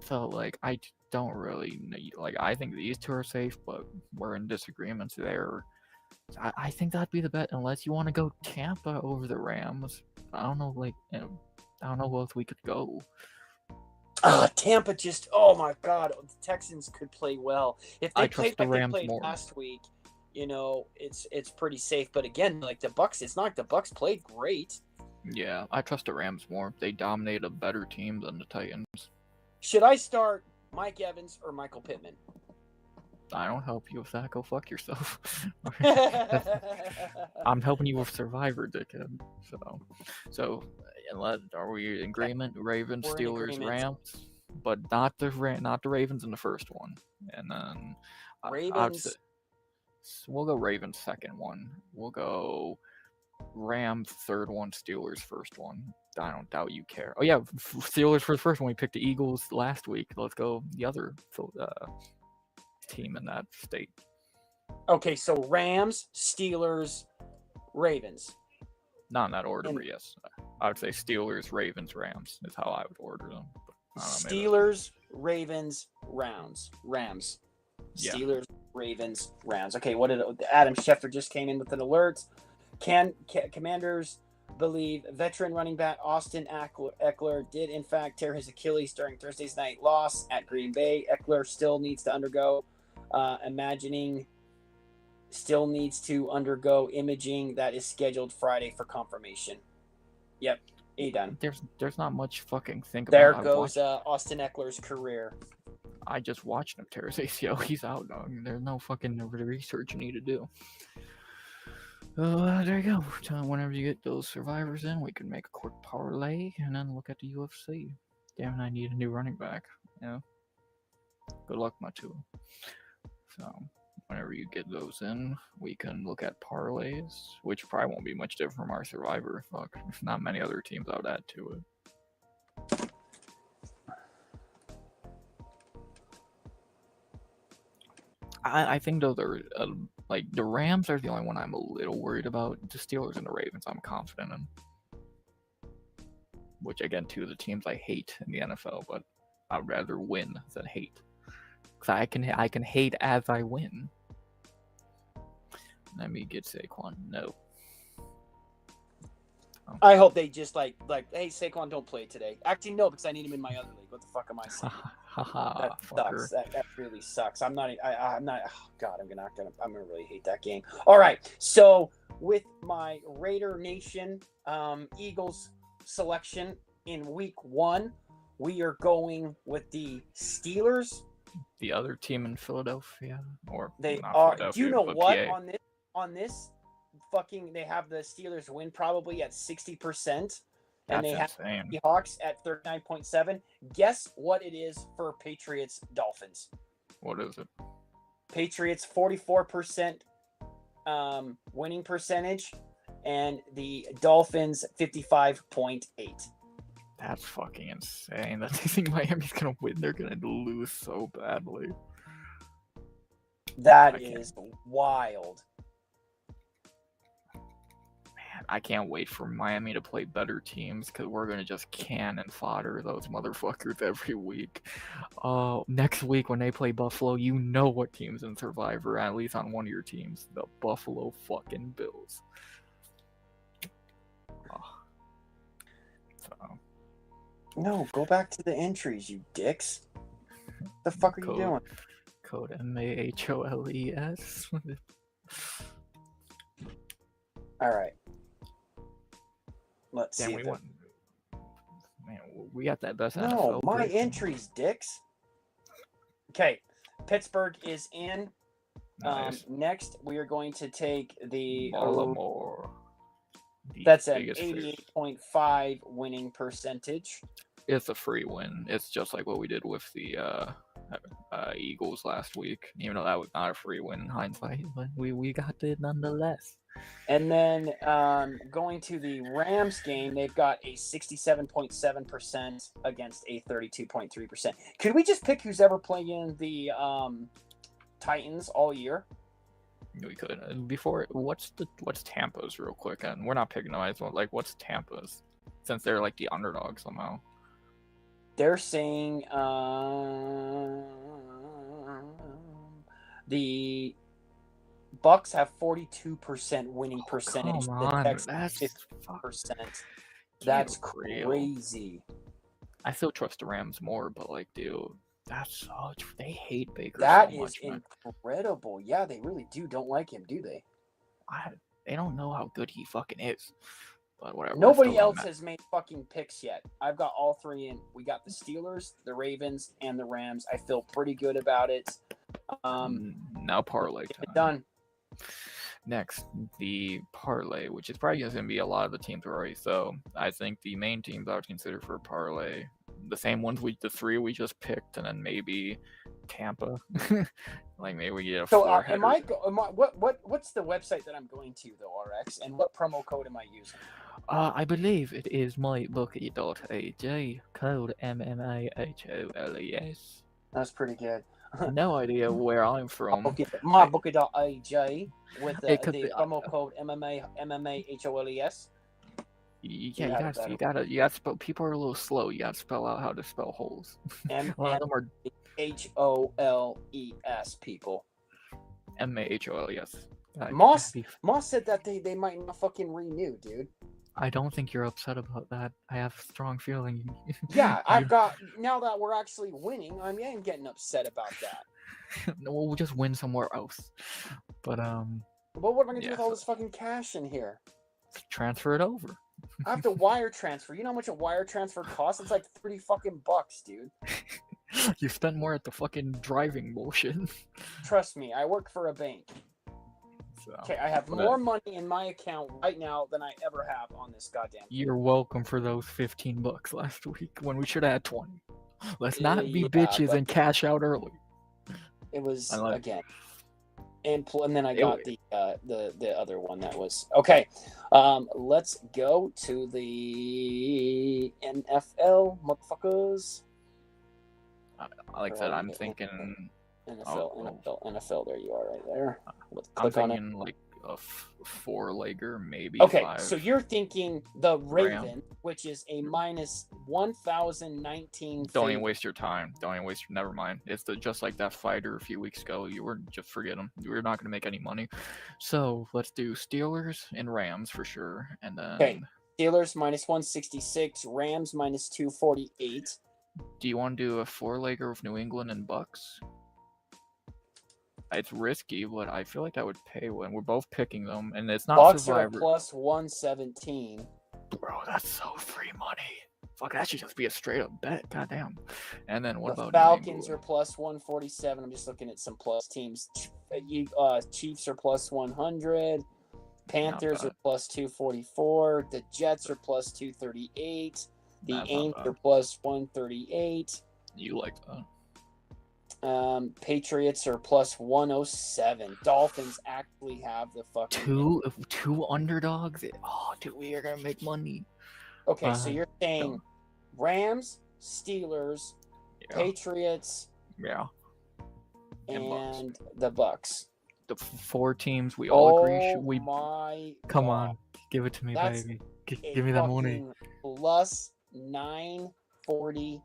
So like I don't really like. I think these 2 are safe, but we're in disagreements there. I think that'd be the bet unless you want to go Tampa over the Rams. I don't know, like, I don't know who else we could go. Tampa just, oh my God, the Texans could play well. If they played like they played last week, you know, it's pretty safe. But again, like the Bucks, it's not like the Bucks played great. Yeah, I trust the Rams more. They dominate a better team than the Titans. Should I start Mike Evans or Michael Pittman? I don't help you with that. Go fuck yourself. I'm helping you with Survivor, dickhead. So, are we in agreement? Ravens, Steelers, Rams, but not the Ravens in the first one. And then Ravens. We'll go Ravens second one. We'll go Rams third one. Steelers first one. I don't doubt you care. Oh yeah, Steelers for the first one. We picked the Eagles last week. Let's go the other team in that state. Okay, so Rams, Steelers, Ravens. Not in that order, but yes. I would say Steelers, Ravens, Rams is how I would order them. Steelers, Ravens, Rams. Yeah. Steelers, Ravens, Rams. Okay, what did Adam Schefter just came in with an alert. Commanders believe veteran running back Austin Eckler did in fact tear his Achilles during Thursday's night loss at Green Bay. Eckler still needs to undergo imaging that is scheduled Friday for confirmation. Yep, done. There's not much fucking think there about. There goes Austin Eckler's career. I just watched him tear his ACL. He's out, dog. There's no fucking research you need to do. There you go. Whenever you get those survivors in, we can make a quick parlay and then look at the UFC. Damn, I need a new running back. Yeah. Good luck, Matu. So, whenever you get those in, we can look at parlays, which probably won't be much different from our survivor. Fuck, there's not many other teams I would add to it. I think those are like the Rams are the only one I'm a little worried about. The Steelers and the Ravens I'm confident in, which again 2 of the teams I hate in the NFL, but I'd rather win than hate because I can hate as I win. Let me get Saquon. No. I hope they just like, hey, Saquon, don't play today. Actually, no, because I need him in my other league. What the fuck am I saying? That sucks. That really sucks. I'm not. Oh God, I'm gonna really hate that game. All right, so with my Raider Nation Eagles selection in week 1. We are going with the Steelers. The other team in Philadelphia, or They not are. Do Philadelphia, you know but what PA. on this fucking? They have the Steelers win probably at 60%, and That's they have insane. the Hawks at 39.7. Guess what it is for Patriots Dolphins? What is it? Patriots 44% winning percentage, and the Dolphins 55.8. That's fucking insane. That they think Miami's gonna win, they're gonna lose so badly. That is wild. Man, I can't wait for Miami to play better teams because we're gonna just can and fodder those motherfuckers every week. Next week when they play Buffalo, you know what team's in Survivor, at least on one of your teams. The Buffalo fucking Bills. So. No, go back to the entries, you dicks. What the fuck are you doing? Code MAHOLES. All right. Let's Damn, see. we won. Man, we got that best No, NFL my prediction. entries, dicks. Okay, Pittsburgh is in. Nice. Next, we are going to take the. Baltimore. That's an 88.5 winning percentage. It's a free win. It's just like what we did with the Eagles last week. Even though that was not a free win in hindsight, but we got it nonetheless. And then going to the Rams game, they've got a 67.7% against a 32.3%. Could we just pick who's ever playing the Titans all year? We could. Before, what's Tampa's real quick? And we're not picking them. I just want, like, what's Tampa's? Since they're like the underdog somehow. They're saying the Bucks have 42% winning percentage. Come on, that's 50%. That's crazy. I still trust the Rams more, but like, dude, that's such. They hate Baker. That so is much, man. incredible. Yeah, they really don't like him, do they? They don't know how good he fucking is. But whatever. Nobody else has made fucking picks yet. I've got all 3 in. We got the Steelers, the Ravens, and the Rams. I feel pretty good about it. Now parlay time. Done. Next, the parlay, which is probably going to be a lot of the teams already. So I think the main teams I would consider for parlay, the same ones the 3 we just picked, and then maybe Tampa. Like maybe we get a. So what's the website that I'm going to though, RX, and what promo code am I using? I believe it is mybookie.ag, code MMAHOLES. That's pretty good. No idea where I'm from. Mybookie.ag with the promo code MMAHOLES. Yeah, you gotta spell. People are a little slow. You gotta spell out how to spell holes. A lot of them are HOLES people. MAHOLES. Moss said that they might not fucking renew, dude. I don't think you're upset about that. I have a strong feeling. Yeah, now that we're actually winning, I am getting upset about that. We'll just win somewhere else. But what am I gonna do with all this fucking cash in here? Transfer it over. I have to wire transfer. You know how much a wire transfer costs? It's like $30 fucking bucks, dude. You spent more at the fucking driving bullshit. Trust me, I work for a bank. Okay, I have more money in my account right now than I ever have on this goddamn. You're welcome for those $15 last week when we should have had 20. Let's not be bitches and cash out early. It was again, and then I got the other one that was okay. Let's go to the NFL, motherfuckers. Like I said, I'm thinking. NFL. There you are, right there. I'm thinking like a 4-legger, maybe. Okay, 5. so you're thinking the Raven, which is a minus 1,019. Don't even waste your time. Never mind. It's just like that fighter a few weeks ago. Just forget him. We're not going to make any money. So let's do Steelers and Rams for sure, and then Steelers minus 166, Rams minus 248. Do you want to do a 4-legger of New England and Bucks? It's risky, but I feel like I would pay when we're both picking them, and it's not Bucks are a Survivor. plus 117. Bro, that's so free money. Fuck, that should just be a straight up bet. Goddamn. And then what The about Falcons are plus 147. I'm just looking at some plus teams. Chiefs are plus 100. Panthers are plus 244. The Jets are plus 238. The Aints are plus 138. You like that? Patriots are plus 107. Dolphins actually have the fucking two underdogs. Oh, dude, we are gonna make money. Okay, so you're saying Rams, Steelers, Patriots, and the Bucks. The 4 teams we all agree. Come God. on, give it to me, That's baby. Give me that money. Plus 942.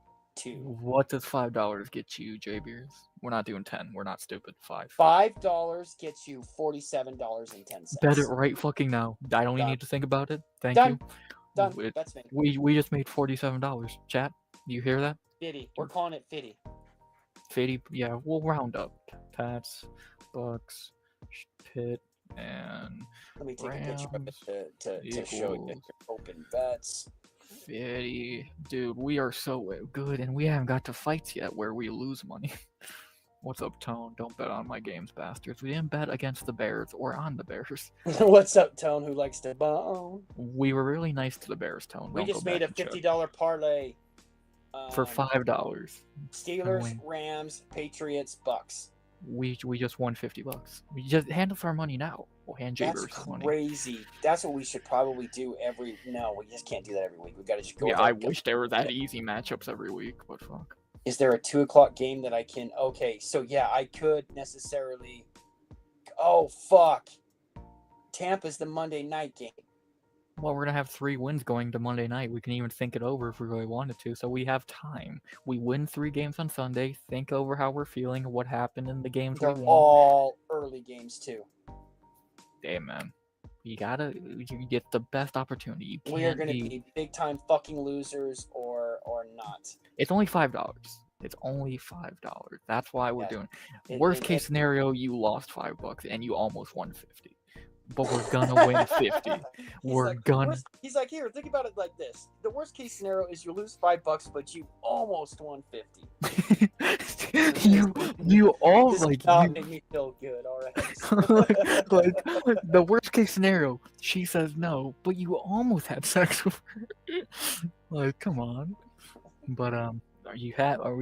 What does $5 get you, J Beers? We're not doing 10. We're not stupid. $5 gets you $47.10. Bet it right fucking now. I don't even need to think about it. Thank Done. you. Done. That's me. We just made $47. Chat, do you hear that? 50. We're calling it 50. 50. Yeah, we'll round up. Pats, Bucks, Pitt, and let me take a picture of it to show you open bets. 50. Dude, we are so good, and we haven't got to fights yet where we lose money. What's up, Tone? Don't bet on my games, bastards. We didn't bet against the Bears or on the Bears. What's up, Tone, who likes to bone? We were really nice to the Bears, Tone. We just made a $50 parlay. For $5. Steelers, Rams, Patriots, Bucks. We just won $50. We just hand us our money now. We'll hand J-Bears money. That's crazy. That's what we should probably do No, we just can't do that every week. We got to just go. Yeah, I wish there were that easy matchups every week, but fuck. Is there a 2:00 game that I can? Okay, so yeah, I could necessarily. Oh fuck! Tampa's the Monday night game. Well, we're gonna have 3 wins going to Monday night. We can even think it over if we really wanted to, so we have time. We win 3 games on Sunday. Think over how we're feeling, what happened in the games. They're all early games too. Damn, man. You get the best opportunity. We are gonna be big time fucking losers or not. It's only $5. It's only $5. That's why we're doing it. Worst case scenario, you lost $5 and you almost won 50. But we're gonna win 50. He's like, here, think about it like this. The worst case scenario is you lose $5, but you almost won 50. you all like make me feel good, all right. like the worst case scenario, she says no, but you almost had sex with her. Like, come on. But are we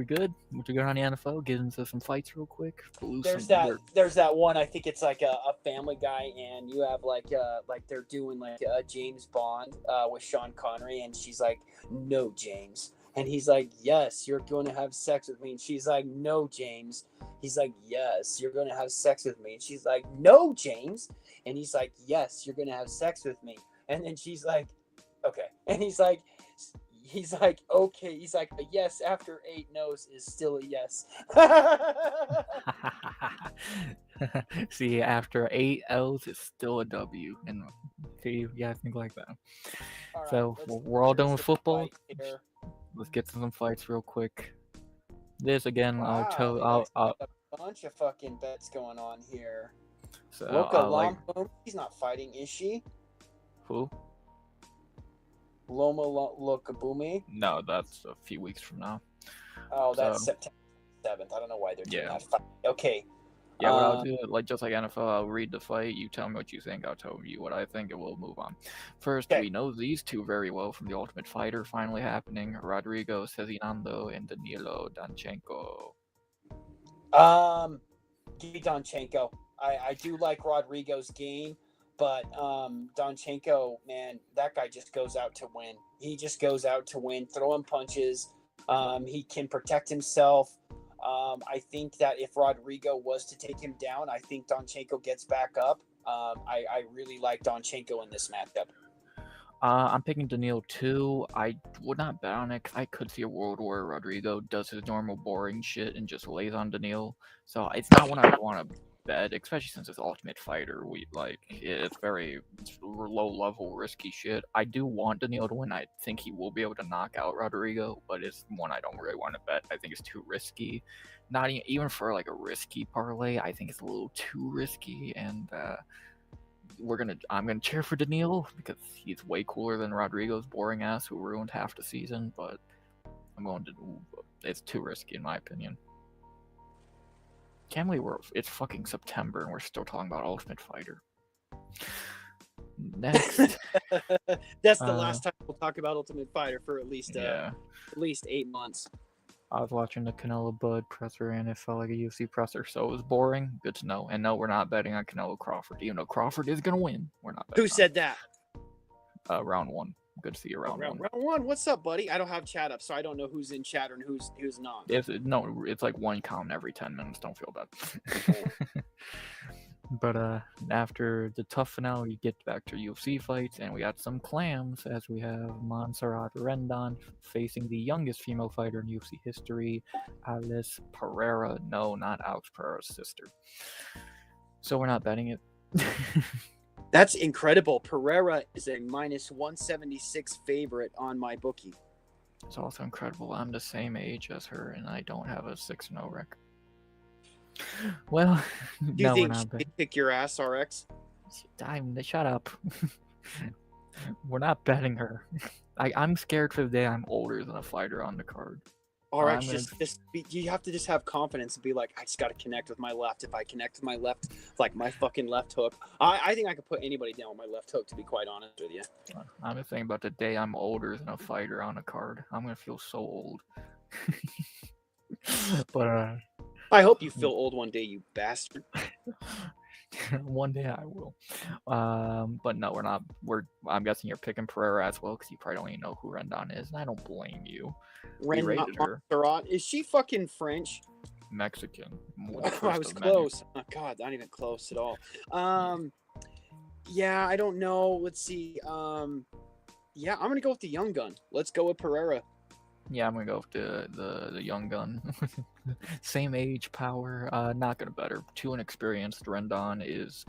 good? We're good on the NFL? Get into some fights real quick. There's that one. I think it's like a Family Guy, and you have like they're doing like a James Bond with Sean Connery, and she's like, "No, James," and he's like, "Yes, you're going to have sex with me," and she's like, "No, James." He's like, "Yes, you're going to have sex with me," and she's like, "No, James," and he's like, "Yes, you're going to have sex with me," and then she's like, "Okay," and he's like, okay. He's like, a yes after 8 no's is still a yes. See, after 8 L's, it's still a W. And see, yeah, I think like that. Right, so we're all done with football. Let's get to some fights real quick. This again, wow, a bunch of fucking bets going on here. So, she's not fighting, is she? Who? Loma Lokabumi? No, that's a few weeks from now. Oh, that's September 7th. I don't know why they're doing that fight. Okay. Yeah, what I'll do, just like NFL, I'll read the fight. You tell me what you think. I'll tell you what I think, and we'll move on. First, we know these two very well from The Ultimate Fighter finally happening. Rodrigo Cezinando and Danilo Danchenko. Give me Danchenko. I do like Rodrigo's game. But Danchenko, man, that guy just goes out to win. He just goes out to win, throwing punches. He can protect himself. I think that if Rodrigo was to take him down, I think Danchenko gets back up. I really like Danchenko in this matchup. I'm picking Danilo too. I would not bet on it because I could see a world where Rodrigo does his normal boring shit and just lays on Danilo. So it's not one I want to bet, especially since it's Ultimate Fighter. It's very low level, risky shit. I do want Daniil to win. I think he will be able to knock out Rodrigo, but it's one I don't really want to bet. I think it's too risky. Not even for like a risky parlay. I think it's a little too risky, and I'm gonna cheer for Daniil because he's way cooler than Rodrigo's boring ass who ruined half the season. But it's too risky in my opinion. Can't believe it's fucking September and we're still talking about Ultimate Fighter. Next. That's the last time we'll talk about Ultimate Fighter for at least 8 months. I was watching the Canelo Bud presser and it felt like a UFC presser, so it was boring. Good to know. And no, we're not betting on Canelo Crawford. Even though Crawford is gonna win, we're not betting. Who said that? Round one. Good to see you round one. Round one. What's up, buddy? I don't have chat up, so I don't know who's in chat and who's not. It's like one count every 10 minutes. Don't feel bad. But after the tough finale, we get back to UFC fights, and we got some clams as we have Montserrat Rendon facing the youngest female fighter in UFC history, Alice Pereira. No, not Alex Pereira's sister. So we're not betting it. That's incredible. Pereira is a minus 176 favorite on my bookie. It's also incredible. I'm the same age as her, and I don't have a 6-0 record. Well, do you think she could kick your ass, RX? Shut up. We're not betting her. I'm scared for the day I'm older than a fighter on the card. RX, you have to just have confidence and be like, I just got to connect with my left. If I connect with my left, like my fucking left hook, I think I could put anybody down with my left hook, to be quite honest with you. I'm just thinking about the day I'm older than a fighter on a card. I'm going to feel so old. But, I hope you feel old one day, you bastard. One day I will. But no, we're not. I'm guessing you're picking Pereira as well because you probably don't even know who Rendon is, and I don't blame you. Montserrat, is she fucking French? Mexican. I was close. Oh God, not even close at all. Yeah, I don't know. Let's see. Yeah, I'm gonna go with the young gun. Let's go with Pereira. Yeah, I'm gonna go with the young gun. Same age, power. Not gonna bet her. Too inexperienced. Rendon it's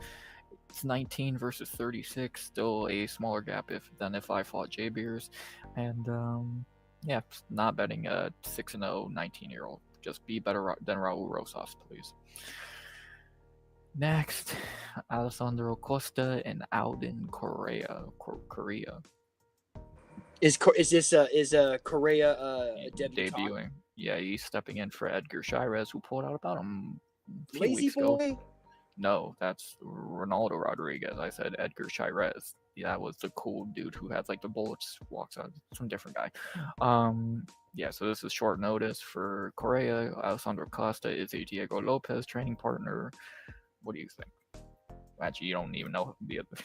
19 versus 36. Still a smaller gap than if I fought J Beers. And yeah, not betting a 6-0 19-year-old. Just be better than Raul Rosas, please. Next, Alessandro Costa and Alden Correa. Is Correa debuting? Yeah, he's stepping in for Edgar Shirez, who pulled out about a few Lazy weeks boy? ago. No, that's Ronaldo Rodriguez. I said Edgar Shirez. Yeah, that was the cool dude who has like the bullets, walks out. Some different guy. Yeah, so this is short notice for Correa. Alessandro Costa is a Diego Lopez training partner. What do you think? Actually, you don't even know the other.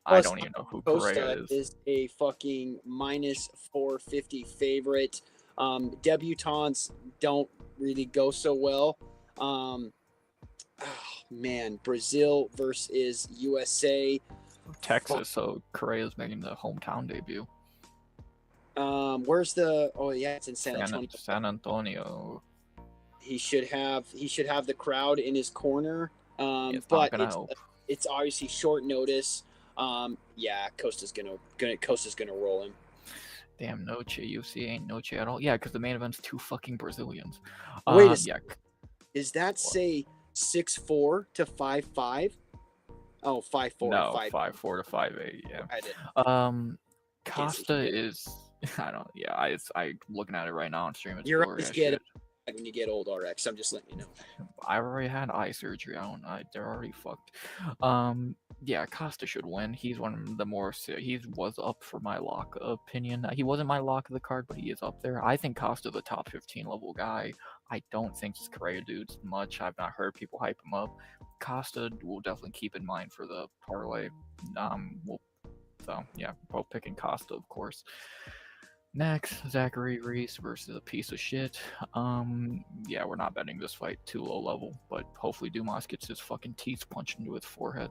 I don't even know who Correa is a fucking minus 450 favorite. Debutantes don't really go so well. Oh man, Brazil versus USA. Texas, so Correa's making the hometown debut. Where's the? Oh yeah, it's in San Antonio. San Antonio. He should have the crowd in his corner. But it's obviously short notice. Yeah, Costa's gonna roll him. Damn, Noche UFC ain't Noche at all. Yeah, because the main event's two fucking Brazilians. Wait a second. Is that say 6'4" to 5'5"? Oh, 5'4". No, 5'4" to 5'8". Yeah. I did. Costa is. I don't. Yeah, I looking at it right now on stream. You're always getting when you get old, RX. I'm just letting you know. I already had eye surgery. They're already fucked. Yeah, Costa should win. He's one of the more. He was up for my lock opinion. He wasn't my lock of the card, but he is up there. I think Costa's a top 15 level guy. I don't think this Correa dude's much. I've not heard people hype him up. Costa will definitely keep in mind for the parlay. So yeah, both picking Costa, of course. Next, Zachary Reese versus a piece of shit. Yeah, we're not betting this fight too low level, but hopefully Dumas gets his fucking teeth punched into his forehead.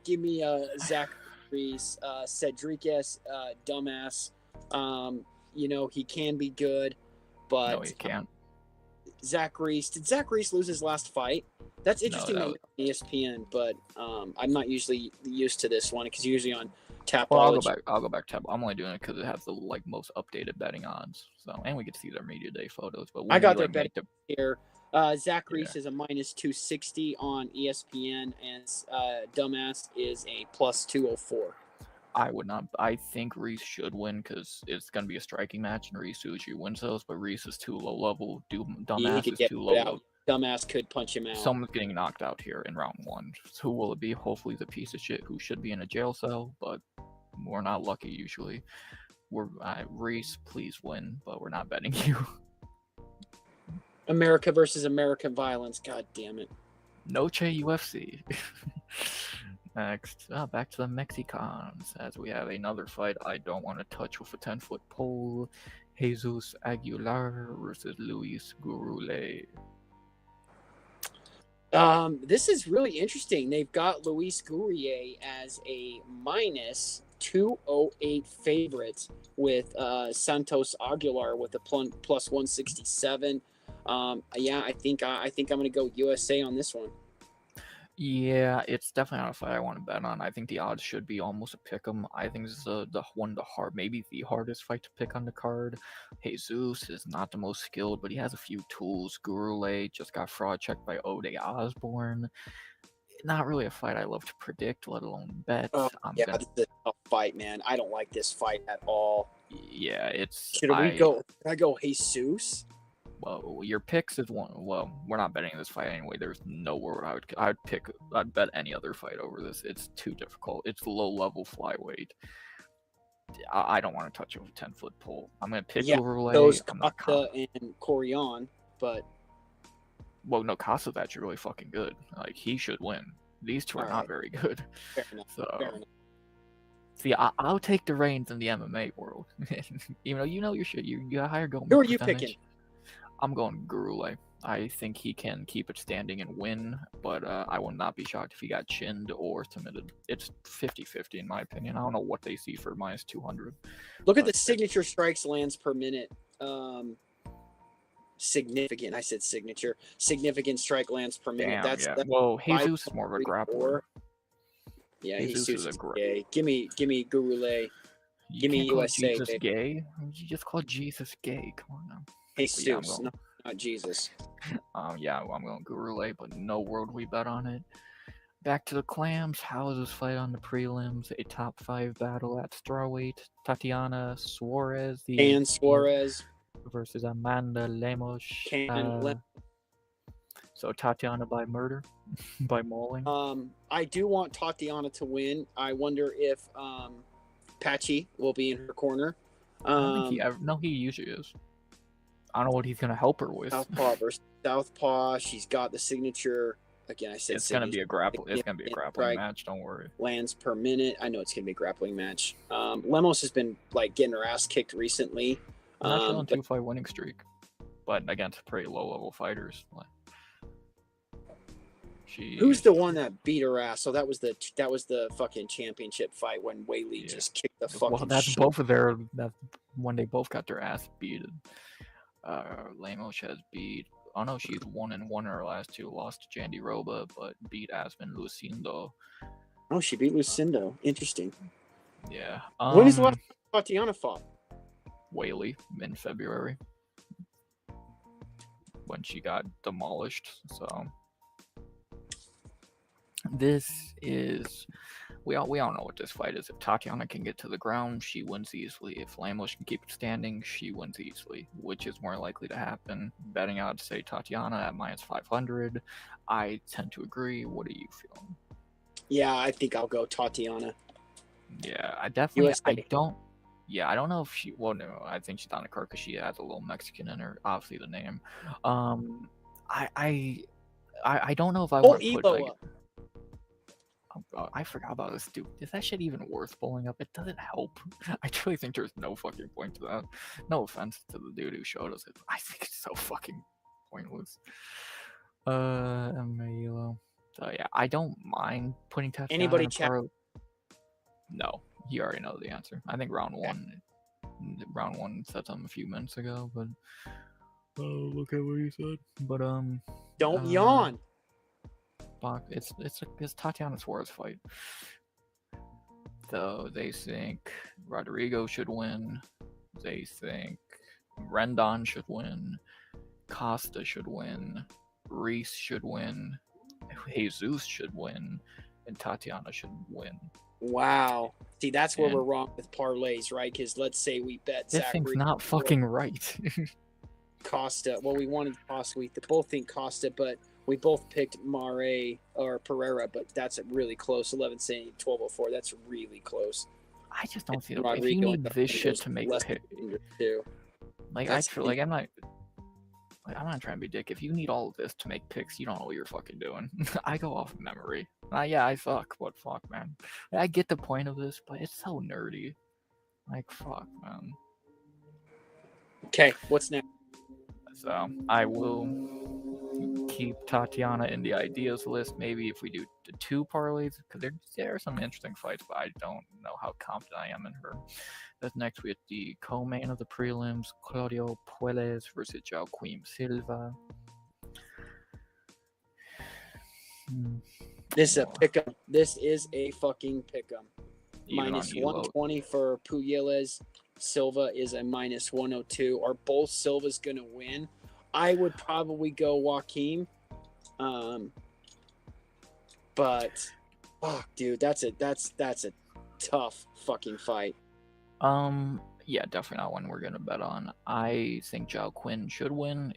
Give me Zach Reese, Cedriquez, dumbass. You know he can be good, but no, he can't. Zach Reese. Did Zach Reese lose his last fight? That's interesting No, that you're on ESPN, but I'm not usually used to this one because usually on well, I'll go Tapology. back. I'll go back tab. I'm only doing it because it has the like most updated betting odds. So, and we get to see their media day photos. But I when we got their like betting make the here. Zach yeah, Reese is a minus 260 on ESPN, and Dumbass is a plus 204. I would not. I think Reese should win because it's gonna be a striking match, and Reese usually wins those. But Reese is too low level. He Dumbass could is get too it low out. level. Dumbass could punch him out. Someone's getting knocked out here in round 1. So who will it be? Hopefully the piece of shit who should be in a jail cell, but we're not lucky usually. Reese, please win, but we're not betting you. America versus American violence. God damn it. Noche UFC. Next, back to the Mexicans as we have another fight I don't want to touch with a 10-foot pole. Jesus Aguilar versus Luis Gurule. This is really interesting. They've got Luis Gurrier as a minus 208 favorite with Santos Aguilar with a plus 167. Yeah, I think I'm gonna go USA on this one. Yeah, it's definitely not a fight I want to bet on. I think the odds should be almost a pick 'em. I think this is maybe the hardest fight to pick on the card. Jesus is not the most skilled, but he has a few tools. Gurule just got fraud checked by Ode Osborne. Not really a fight I love to predict, let alone bet. This is a tough fight, man. I don't like this fight at all. Yeah, it's. Should I go Jesus? Well, your picks is one. Well, we're not betting this fight anyway. There's nowhere I'd bet any other fight over this. It's too difficult. It's low level flyweight. I don't want to touch a 10-foot pole. I'm gonna pick Overlay. Those Costa and Corian, but no, Costa's actually really fucking good. Like he should win. These two are not very good. Fair enough. So. See, I'll take the reins in the MMA world. Even though you know your shit, you got higher goal. Who are you picking? I'm going Gurule. I think he can keep it standing and win, but I would not be shocked if he got chinned or submitted. It's 50-50 in my opinion. I don't know what they see for minus 200. Look at the signature strikes lands per minute. Significant. I said signature. Significant strike lands per minute. Damn, that's well, Jesus is more of a grappler. Yeah, Jesus is gay. Give me Gurule. Give me USA. Jesus gay? You just call Jesus gay. Come on now. Jesus, not Jesus. Yeah, I'm going Gurule, but no world we bet on it. Back to the clams. How is this fight on the prelims? A top 5 battle at strawweight. Tatiana Suarez. Suarez versus Amanda Lemos. So Tatiana by murder, by mauling. I do want Tatiana to win. I wonder if Patchy will be in her corner. I don't think he usually is. I don't know what he's gonna help her with. Southpaw versus Southpaw. She's got the signature. Again, I said it's gonna be a grappling match. Don't worry. Lands per minute. I know it's gonna be a grappling match. Lemos has been like getting her ass kicked recently. Not on 2-fight winning streak, but against pretty low level fighters. Who's the one that beat her ass? So that was the fucking championship fight when Weili just kicked the fucking. Well, that's shit. both of their. That's when they both got their ass beat. Lemos has beat. Oh no, she's 1-1 in her last 2. Lost to Jandy Roba, but beat Aspen Lucindo. Oh, she beat Lucindo. Interesting. Yeah. When is the last Tatiana fought? Weili in February, when she got demolished. So this is. We all know what this fight is. If Tatiana can get to the ground, she wins easily. If Lemos can keep it standing, she wins easily. Which is more likely to happen? Betting odds say Tatiana at minus 500. I tend to agree. What are you feeling? Yeah, I think I'll go Tatiana. Yeah, I definitely. USA. I don't know if she. Well, no, I think she's on the card because she has a little Mexican in her. Obviously, the name. I don't know if I want to put like. I forgot about this, dude. Is that shit even worth pulling up? It doesn't help. I truly think there's no fucking point to that. No offense to the dude who showed us it. I think it's so fucking pointless. Emilio. So yeah, I don't mind putting Tatiana. Anybody chat? No, you already know the answer. I think round one said something a few minutes ago, but Oh, look at what you said. But Don't yawn. it's Tatiana Suarez fight. Though they think Rodrigo should win. They think Rendon should win. Costa should win. Reese should win. Jesus should win. And Tatiana should win. Wow. See, that's where we're wrong with parlays, right? Because let's say we bet This thing's not fucking right. Costa. Well, we wanted Costa. We both think Costa, but we both picked Mare or Pereira, but that's really close. 11 saying 1204. That's really close. I just don't see the way. If you need this shit to make pick, like I'm not trying to be dick. If you need all of this to make picks, you don't know what you're fucking doing. I go off of memory. Yeah, I suck, but fuck, man. I get the point of this, but it's so nerdy. Like, fuck, man. Okay, what's next? So, I will keep Tatiana in the ideas list. Maybe if we do the 2 parlays, because there are some interesting fights, but I don't know how confident I am in her. That's next we have the co-main of the prelims, Claudio Puelles versus Joaquim Silva. This is a pick'em. This is a fucking pick'em. Minus 120 for Puelles. Silva is a minus 102. Are both Silva's gonna win? I would probably go Joaquim. But fuck, dude, that's a tough fucking fight. Yeah, definitely not one we're gonna bet on. I think Joaquin should win.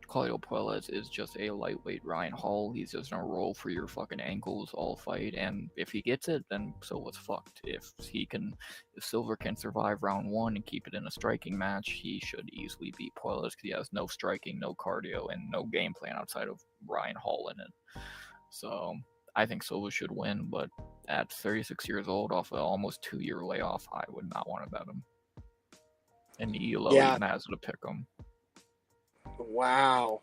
Claudio Puelles is just a lightweight Ryan Hall. He's just gonna roll for your fucking ankles all fight, and if he gets it, then Silva's fucked. If Silva can survive round 1 and keep it in a striking match, he should easily beat Puelles because he has no striking, no cardio, and no game plan outside of Ryan Hall in it. So I think Silva should win, but at 36 years old, off an almost 2-year layoff, I would not want to bet him. And ELO even has to pick him. Wow,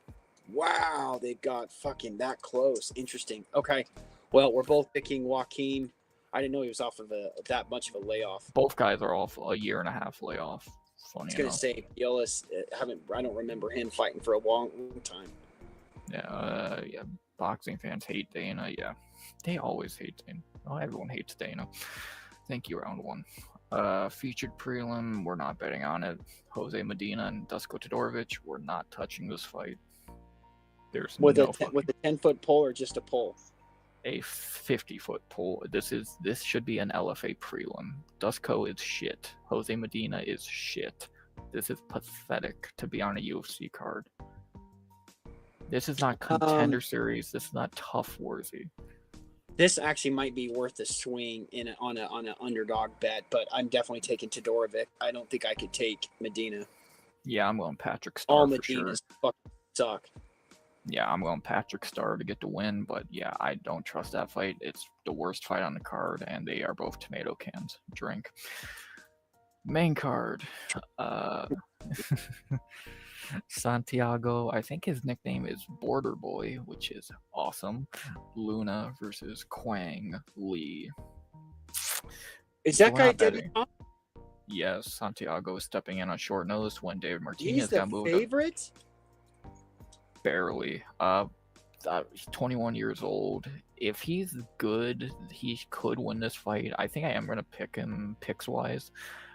they got fucking that close. Interesting. Okay, well, we're both picking Joaquim. I didn't know he was off of that much of a layoff. Both guys are off a 1.5 layoff. Funny I was gonna say Puelles. I don't remember him fighting for a long time. Yeah, boxing fans hate Dana. Yeah, they always hate Dana. Oh, everyone hates Dana. Thank you, round 1. Featured prelim, we're not betting on it. Jose Medina and Dusko Todorovic, we're not touching this fight. There's with a 10-foot pole or just a pole? A 50-foot pole. This should be an LFA prelim. Dusko is shit. Jose Medina is shit. This is pathetic to be on a UFC card. This is not contender series. This is not tough worthy. This actually might be worth a swing on an underdog bet, but I'm definitely taking Todorovic. I don't think I could take Medina. Yeah, I'm going Patrick Starr. All Medinas fucking suck. Yeah, I'm going Patrick Starr to get the win, but yeah, I don't trust that fight. It's the worst fight on the card, and they are both tomato cans. Drink. Main card. Santiago, I think his nickname is Border Boy, which is awesome. Luna versus Quang Lee. Is that guy dead? Yes, Santiago is stepping in on short notice when David Martinez got moved. Favorite? Barely. He's 21 years old. If he's good, he could win this fight. I think I am going to pick him picks wise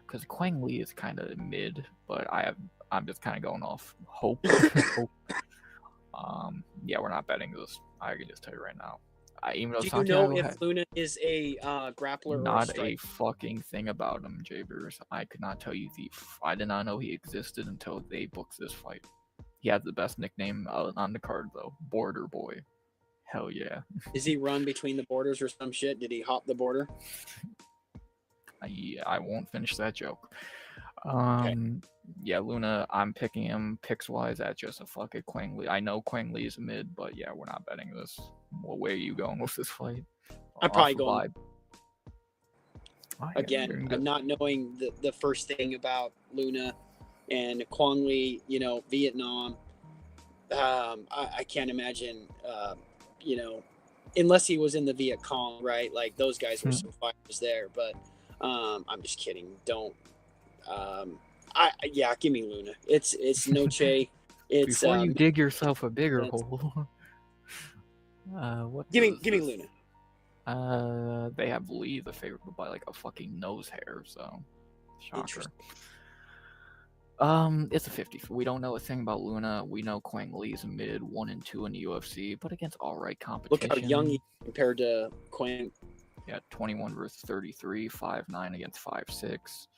because Quang Lee is kind of mid, but I'm just kind of going off hope. Yeah, we're not betting this. I can just tell you right now. Even though do you know if Luna is a grappler? Not a fucking thing about him, Jabers. I could not tell you I did not know he existed until they booked this fight. He has the best nickname on the card though, Border Boy. Hell yeah. Is he run between the borders or some shit? Did he hop the border? I won't finish that joke. Okay. Yeah, Luna, I'm picking him picks wise at just a fucking Quang Lee. I know Quang Lee is mid, but yeah, we're not betting this. What way are you going with this fight? I'm probably going. Again, I'm not knowing the first thing about Luna and Quang Lee, Vietnam. I can't imagine, unless he was in the Viet Cong, right? Like those guys were some fighters there, but I'm just kidding. Don't. Give me Luna. It's Noche. It's Before you dig yourself a bigger it's- hole, what give does me this- Luna. They have Lee the favorite by like a fucking nose hair, so shocker. Interesting. It's a 50. We don't know a thing about Luna. We know Quang Lee's a mid 1 and 2 in the UFC, but against alright competition. Look how young he is compared to Quang. Yeah, 21 versus 33, 5'9" against 5'6".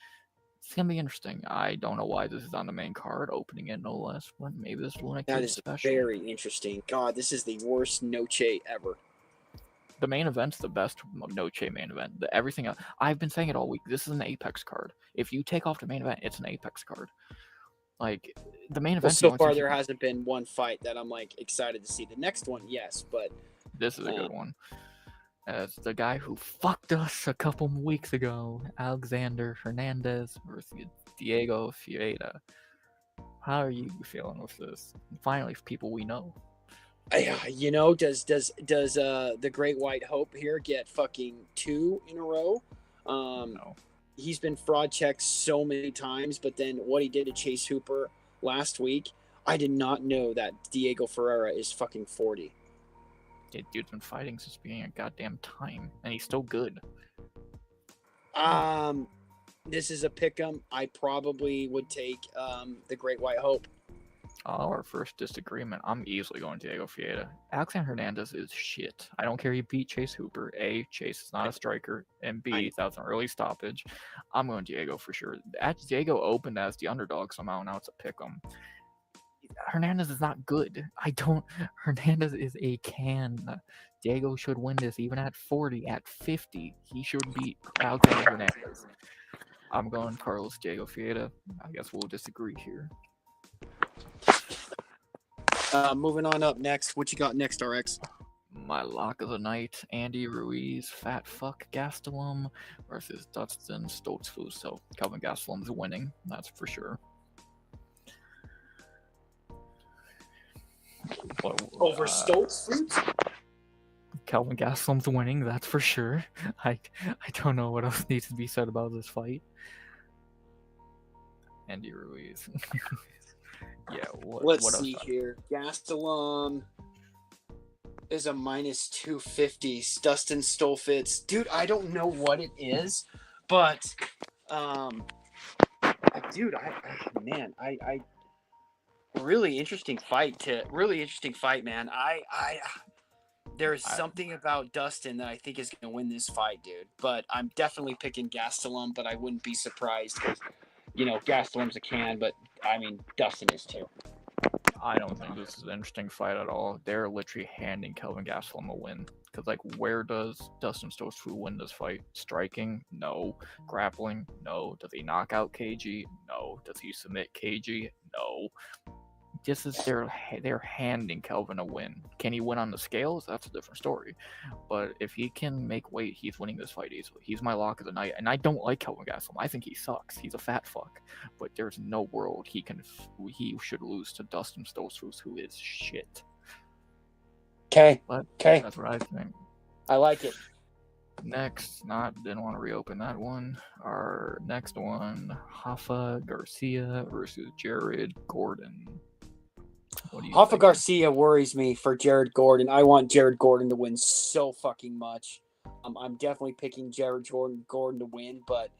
It's gonna be interesting. I don't know why this is on the main card, opening it no less, but maybe this Luna That kid's is special. very interesting. God, this is the worst Noche ever. The main event's the best Noche main event. Everything else, I've been saying it all week. This is an Apex card. If you take off the main event, it's an Apex card. Like the main event. Well, so far there hasn't been one fight that I'm like excited to see. The next one, yes, but this is a good one. As the guy who fucked us a couple weeks ago, Alexander Hernandez versus Diego Ferreira. How are you feeling with this? Finally, people we know. You know, does the Great White Hope here get fucking 2 in a row? No. He's been fraud checked so many times, but then what he did to Chase Hooper last week, I did not know that Diego Ferreira is fucking 40. Dude's been fighting since being a goddamn time, and he's still good. This is a pick'em. I probably would take the Great White Hope. Our first disagreement. I'm easily going Diego Ferreira. Alexander Hernandez is shit. I don't care he beat Chase Hooper. A, Chase is not a striker, and B, that was an early stoppage. I'm going Diego for sure. Diego opened as the underdog somehow. Now it's a pick'em. Hernandez is not good. Hernandez is a can. Diego should win this even at 40. At 50, he should beat Alexander Hernandez. I'm going Carlos Diego Ferreira. I guess we'll disagree here. Moving on up next. What you got next, RX? My lock of the night, Andy Ruiz, fat fuck Gastelum versus Dustin Stoltzfus. So Kelvin Gastelum's winning, that's for sure. Over Stoltzfus? Kelvin Gastelum's winning, that's for sure. I don't know what else needs to be said about this fight. Andy Ruiz. Yeah, let's see here. Gastelum is a minus 250. Dustin Stoltzfus, dude, I don't know what it is, but dude, I really interesting fight, man. There's something about Dustin that I think is going to win this fight, dude. But I'm definitely picking Gastelum, but I wouldn't be surprised because, you know, Gastelum's a can, but I mean, Dustin is too. I don't think this is an interesting fight at all. They're literally handing Kelvin Gastelum a win. Because, like, where does Dustin Stoltzfus win this fight? Striking? No. Grappling? No. Does he knock out KG? No. Does he submit KG? No. This is they're handing Kelvin a win. Can he win on the scales? That's a different story. But if he can make weight, he's winning this fight easily. He's my lock of the night, and I don't like Kelvin Gastelum. I think he sucks. He's a fat fuck. But there's no world he should lose to Dustin Stoltzfus, who is shit. Okay. That's what I think. I like it. Next, didn't want to reopen that one. Our next one, Rafa Garcia versus Jared Gordon. Rafa Garcia worries me for Jared Gordon. I want Jared Gordon to win so fucking much. I'm definitely picking Jared Gordon to win, but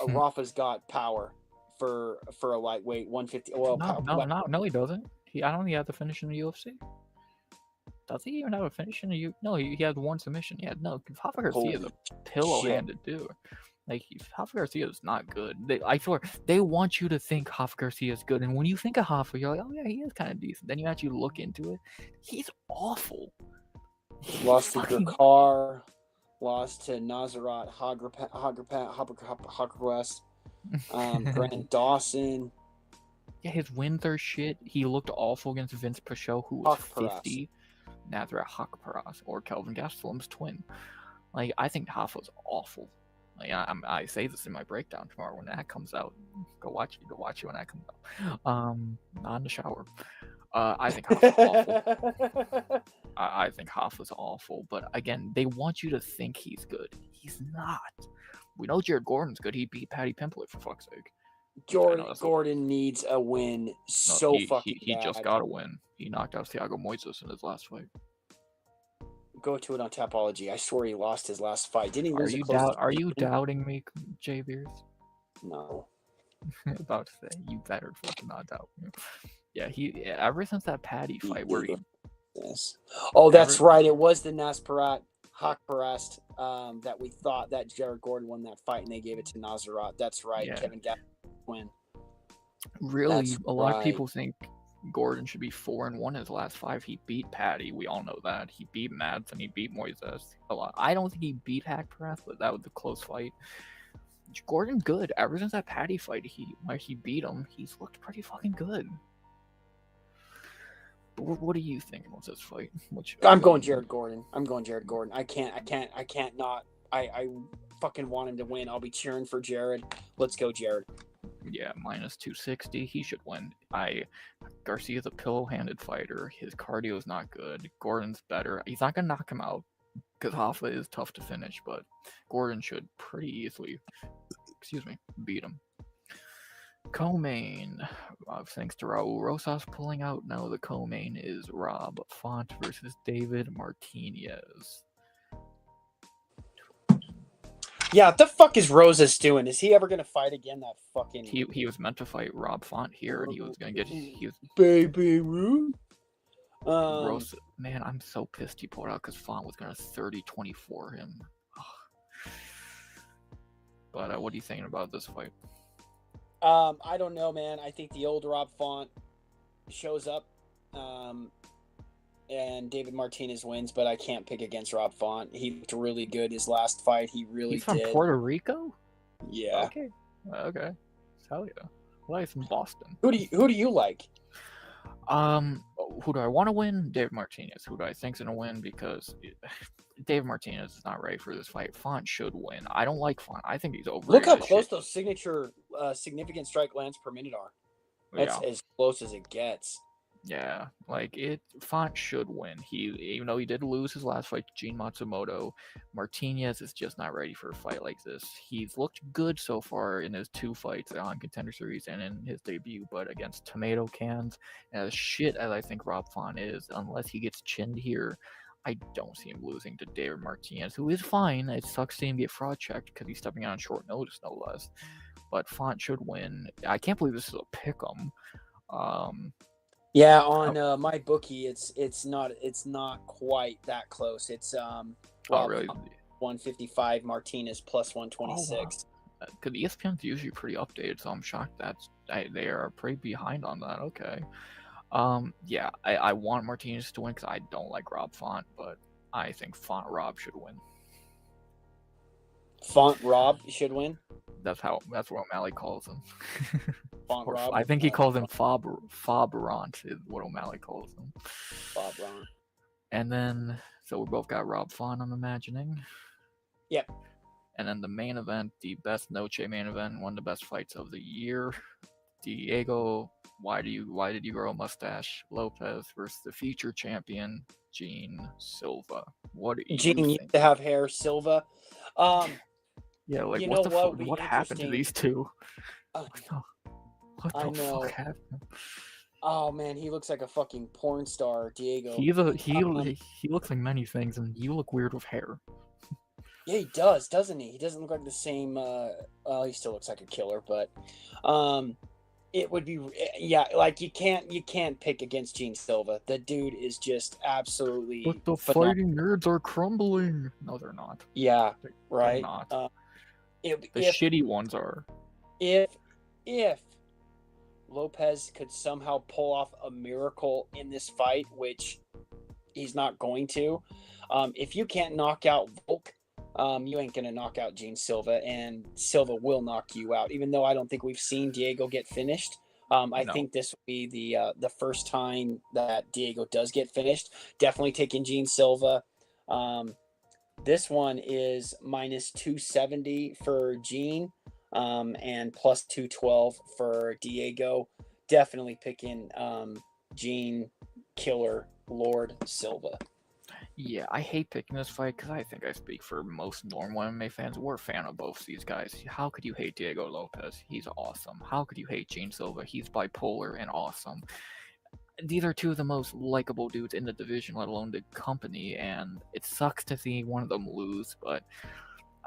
Rafa's got power for a lightweight 150. Well, no, he doesn't. I don't think he had the finish in the UFC. Does he even have a finish in the UFC? No, he had one submission. Yeah, no. Rafa Garcia is a pillow-handed dude. Like, Rafa Garcia is not good. I swear, they want you to think Rafa Garcia is good. And when you think of Rafa, you're like, oh, yeah, he is kind of decent. Then you actually look into it. He's awful. Lost to Gakar. Lost to Nazarat Hagerwest. Brandon Dawson. Yeah, his wins are shit. He looked awful against Vince Pichot, who was 50. Nazarat Hakparas, or Kelvin Gastelum's twin. Like, I think Rafa's awful. Like, I say this in my breakdown tomorrow when that comes out. Go watch it when that comes out. Not in the shower. I think Rafa's awful. I think Rafa's awful. But again, they want you to think he's good. He's not. We know Jared Gordon's good. He beat Paddy Pimblett, for fuck's sake. Gordon needs a win No, so fucking he bad. just got a win. He knocked out Thiago Moises in his last fight. Go to it on Tapology. I swear he lost his last fight. Didn't he lose Are you doubting me, J Beers? No. About to say, you better fucking not doubt me. Yeah, ever since that Paddy fight where he. Yes. Oh, that's right. It was the Nasparat Hakparast that we thought that Jared Gordon won that fight, and they gave it to Nazarat. That's right. Yeah. Kevin Gatt win. Really, a lot of people think Gordon should be 4-1 his last 5. He beat Paddy. We all know that. He beat Mads and he beat Moises a lot. I don't think he beat Hakparast, but that was a close fight. Gordon good. Ever since that Paddy fight, where he beat him, he's looked pretty fucking good. But what are you thinking with this fight? I'm going Jared Gordon. I can't not. I fucking want him to win. I'll be cheering for Jared. Let's go, Jared. Yeah, minus 260. He should win. Garcia's a pillow-handed fighter. His cardio is not good. Gordon's better. He's not gonna knock him out because Hoffa is tough to finish, but Gordon should pretty easily, beat him. Co-main, thanks to Raul Rosas pulling out. Now the co-main is Rob Font versus David Martinez. Yeah, what the fuck is Rosas doing? Is he ever gonna fight again? That fucking he was meant to fight Rob Font here, and he was gonna get Baby Ruth. Man, I'm so pissed he pulled out because Font was gonna 30-24 him. But what are you thinking about this fight? I don't know, man. I think the old Rob Font shows up, and David Martinez wins, but I can't pick against Rob Font. He looked really good his last fight. He really He's from did. Puerto Rico? Yeah. Okay. Hell yeah. Well, he's from Boston. Who do you like? Who do I want to win? David Martinez. Who do I think's gonna win? Because David Martinez is not ready for this fight. Font should win. I don't like Font. I think he's over. Look how close those significant strike lands per minute are. That's as close as it gets. Yeah, Font should win. Even though he did lose his last fight to Gene Matsumoto, Martinez is just not ready for a fight like this. He's looked good so far in his 2 fights on Contender Series and in his debut, but against tomato cans, as shit as I think Rob Font is, unless he gets chinned here, I don't see him losing to David Martinez, who is fine. It sucks seeing him get fraud checked because he's stepping out on short notice, no less. But Font should win. I can't believe this is a pick'em. Yeah, on my bookie, it's not quite that close. It's really 155 Martinez plus 126. Because ESPN's usually pretty updated, so I'm shocked that they are pretty behind on that. Okay. Yeah, I want Martinez to win because I don't like Rob Font, but I think Font Rob should win. Font Rob should win? That's what O'Malley calls him. Font Rob? I think he calls him Fobrant is what O'Malley calls him. Fobrant. And then, so we both got Rob Font, I'm imagining. Yep. And then the main event, the best Noche main event, one of the best fights of the year. Diego, why did you grow a mustache? Lopez versus the future champion, Gene Silva. What do you Gene think? used to have hair, Silva. Yeah, what happened to these two? What the fuck happened? Oh man, he looks like a fucking porn star, Diego. He looks like many things, and you look weird with hair. Yeah, he does, doesn't he? He doesn't look like the same. He still looks like a killer, but it would be you can't pick against Gene Silva. The dude is just absolutely. But the fighting nerds are crumbling. No, they're not. Yeah, right. They're not. The shitty ones are. If Lopez could somehow pull off a miracle in this fight, which he's not going to, if you can't knock out Volk, you ain't gonna knock out Gene Silva, and Silva will knock you out. Even though I don't think we've seen Diego get finished, I think this will be the first time that Diego does get finished. Definitely taking Gene Silva. This one is minus 270 for Gene, and plus 212 for Diego. Definitely picking Gene Killer Lord Silva. Yeah, I hate picking this fight because I think I speak for most normal MMA fans. We're a fan of both these guys. How could you hate Diego Lopez? He's awesome. How could you hate Gene Silva? He's bipolar and awesome. These are two of the most likable dudes in the division, let alone the company, and it sucks to see one of them lose, but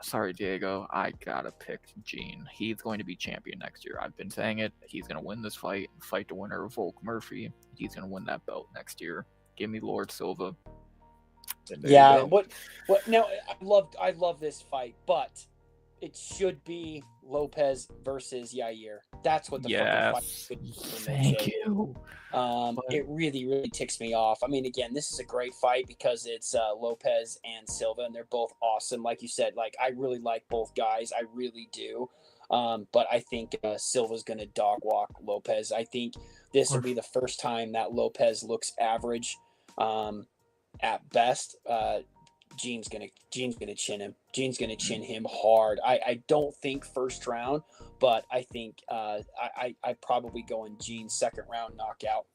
sorry, Diego, I gotta pick Gene. He's going to be champion next year. I've been saying it. He's gonna win this fight the winner of Volk Murphy. He's gonna win that belt next year. Give me Lord Silva. And there you Yeah, go. what now? I love this fight, but it should be Lopez versus Yair. That's what the fucking fight Yes. should be, for Thank Mitchell. you. But It really ticks me off. I mean, again, this is a great fight because it's Lopez and Silva, and they're both awesome. Like you said, like I really like both guys. I really do. But I think Silva's going to dog walk Lopez. I think this will be the first time that Lopez looks average at best. Gene's gonna chin him. Gene's gonna chin him hard. I don't think first round, but I think I probably go in Gene's second round knockout.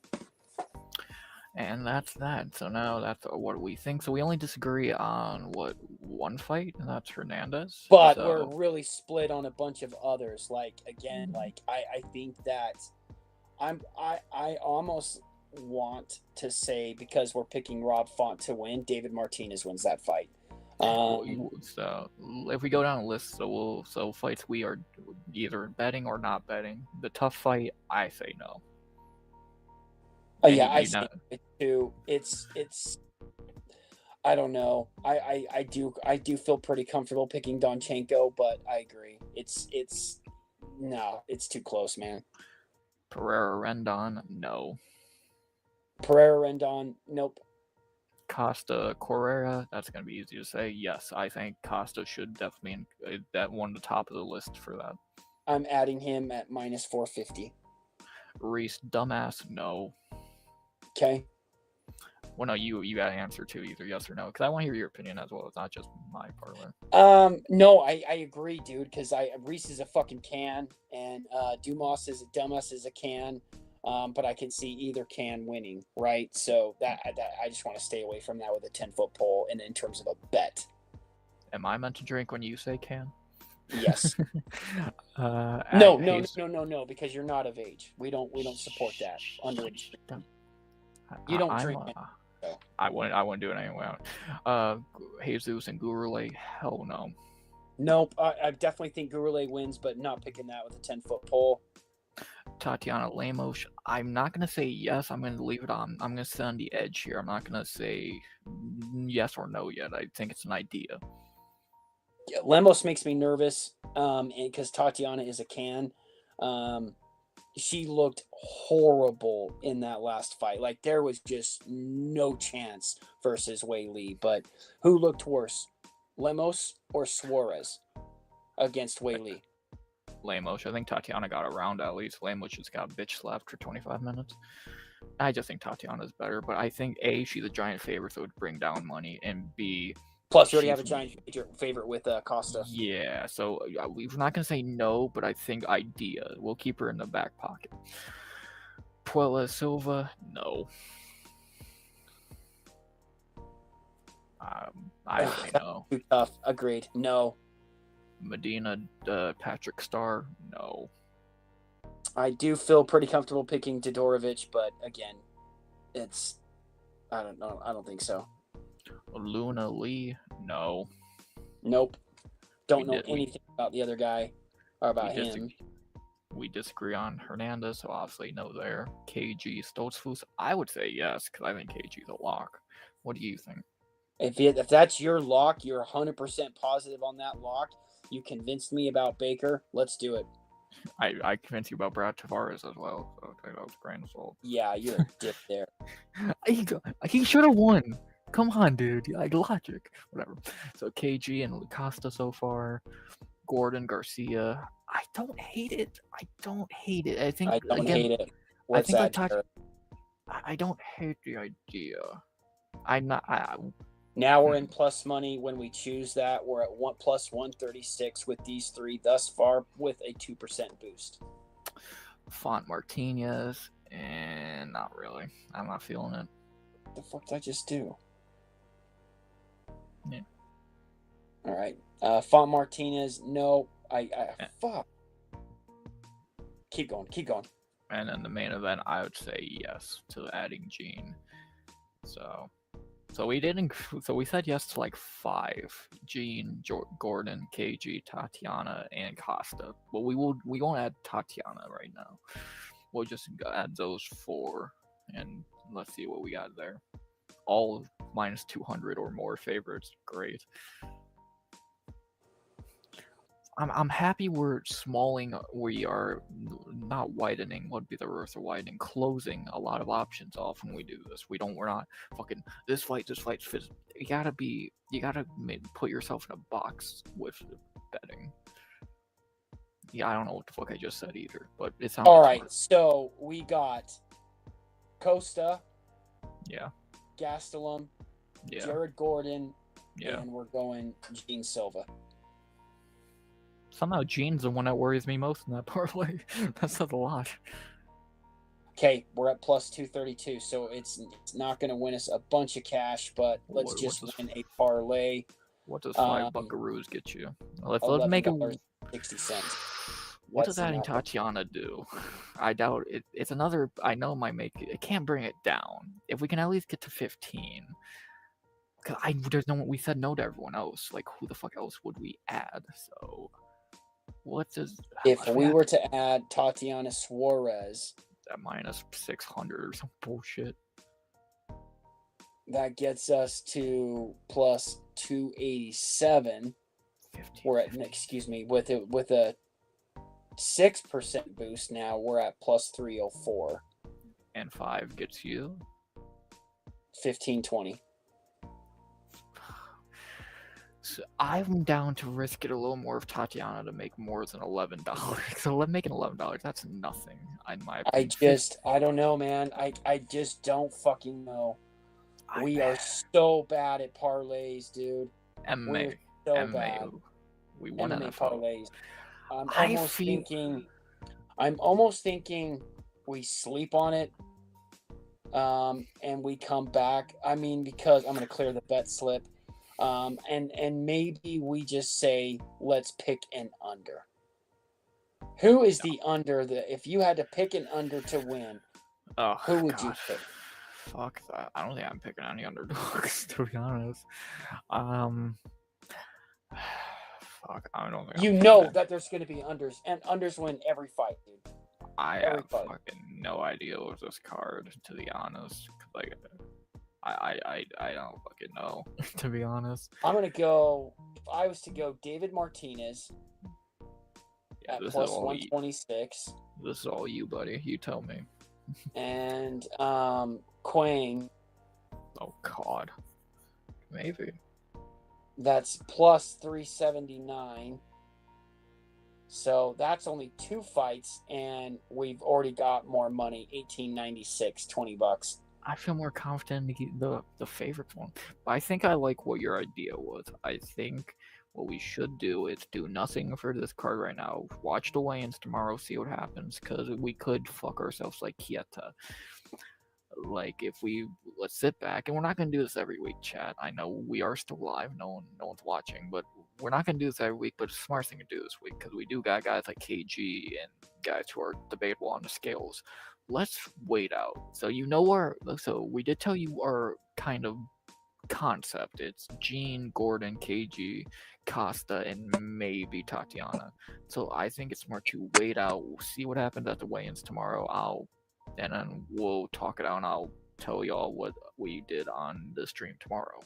and that's that. So now that's what we think. So we only disagree on one fight, and that's Hernandez. But So we're really split on a bunch of others. Like again, like I think that I almost want to say, because we're picking Rob Font to win, David Martinez wins that fight. so if we go down the list, so fights we are either betting or not betting. The tough fight, I say no. Yeah, I say it too. It's I don't know. I do feel pretty comfortable picking Donchenko, but I agree. It's no, it's too close, man. Pereira Rendon, no. Pereira Rendon, nope. Costa Correa, that's gonna be easy to say. Yes, I think Costa should definitely that one at the top of the list for that. I'm adding him at minus 450. Reese, dumbass, no. Okay. Well, no, you got to answer too, either yes or no, because I want to hear your opinion as well. It's not just my parlay. No, I agree, dude, because Reese is a fucking can, and Dumas is a dumbass is a can. But I can see either can winning, right? So that I just want to stay away from that with a 10-foot pole, and in terms of a bet. Am I meant to drink when you say can? Yes. No, no, because you're not of age. We don't support that underage. You don't drink. I wouldn't do it anyway. Jesus and Gurule, hell no. Nope. I definitely think Gurule wins, but not picking that with a 10-foot pole. Tatiana Lemos, I'm not gonna say yes. I'm gonna leave it on. I'm gonna sit on the edge here. I'm not gonna say yes or no yet. I think it's an idea. Yeah, Lemos makes me nervous, because Tatiana is a can. She looked horrible in that last fight. Like there was just no chance versus Wei Li. But who looked worse, Lemos or Suarez against Wei Li? Lemos. I think Tatiana got a round at least. Lemos just got bitch slapped for 25 minutes. I just think Tatiana's better, but I think A, she's a giant favorite, so it would bring down money, and B, plus you already have a giant favorite with Costa. Yeah, so we're not gonna say no, but I think idea. We'll keep her in the back pocket. Puella Silva, no. I say no. Too tough. Agreed. No. Medina, Patrick Starr, no. I do feel pretty comfortable picking Todorovic, but again, it's I don't know. I don't think so. Luna Lee, no. Nope. Don't know anything about the other guy or about him. We disagree on Hernandez, so obviously no there. KG Stoltzfus, I would say yes, because I think KG's a lock. What do you think? If that's your lock, you're 100% positive on that lock. You convinced me about Baker. Let's do it. I convinced you about Brad Tavares as well, so that was grand assault. Yeah, you're a dick there. He should have won. Come on, dude. Like logic. Whatever. So KG and Costa so far. Gordon Garcia. I don't hate it. I think I don't hate it. What's that? I don't hate the idea. Now we're in plus money. When we choose that, we're at plus 136 with these three thus far with a 2% boost. Font Martinez, and not really. I'm not feeling it. What the fuck did I just do? All right. Font Martinez, no. Fuck. Keep going. Keep going. And then the main event, I would say yes to adding Gene. So we didn't. So we said yes to like 5: Gene, Gordon, KG, Tatiana, and Costa. But we won't add Tatiana right now. We'll just add those 4, and let's see what we got there. All minus 200 or more favorites. Great. I'm happy we're smalling. We are not widening. What would be the reverse of widening? Closing a lot of options off when we do this. We're not fucking this fight's fit. You gotta put yourself in a box with betting. Yeah, I don't know what the fuck I just said either, but it sounds all right. smart. So we got Costa, Yeah, Gastelum, yeah, Jared Gordon, yeah. and we're going Gene Silva. Somehow Gene's the one that worries me most in that parlay. That says a lot. Okay, we're at plus 232, so it's not going to win us a bunch of cash, but let's just win a parlay. What does 5 buckaroos get you? Let's make it $11.60. What does adding Tatiana do? I doubt it. It's another. I know it might make it. It can't bring it down. If we can at least get to 15. Cause there's no. We said no to everyone else. Like who the fuck else would we add? So what does? If we were to add Tatiana Suarez at minus 600 or some bullshit, that gets us to plus 287. We're at, excuse me, with a 6% boost now, we're at plus 304. And 5 gets you 1520. So I'm down to risk it a little more of Tatiana to make more than $11. So making $11, that's nothing in my opinion. I don't know, man. I just don't fucking know. We are so bad at parlays, dude. We're so bad. We won MMA NFL. parlays. I'm almost thinking we sleep on it, and we come back. I mean, because I'm gonna clear the bet slip, and maybe we just say let's pick an under. Who is the under? If you had to pick an under to win, who would you pick? Fuck that. I don't think I'm picking any underdogs, to be honest. Fuck, I don't think. You know that there's going to be unders, and unders win every fight, dude. I have fucking no idea with this card, to be honest. Like, I don't fucking know, to be honest. I'm gonna go. If I was to go, David Martinez at plus 126. This is all you, buddy. You tell me. And Quang. Oh God. Maybe. That's plus 379. So that's only 2 fights, and we've already got more money. 1896, $20. I feel more confident in the favorite one. But I think I like what your idea was. I think what we should do is do nothing for this card right now. Watch the weigh-ins tomorrow, see what happens, because we could fuck ourselves like Kieta. Like if let's sit back, and we're not gonna do this every week, chat. I know we are still live, no one's watching, but we're not gonna do this every week. But it's the smartest thing to do this week because we do got guys like KG and guys who are debatable on the scales. Let's wait out. So so we did tell you our kind of concept. It's Gene, Gordon, KG, Costa, and maybe Tatiana. So I think it's smart to wait out. We'll see what happens at the weigh-ins tomorrow. And then we'll talk it out, and I'll tell y'all what we did on the stream tomorrow.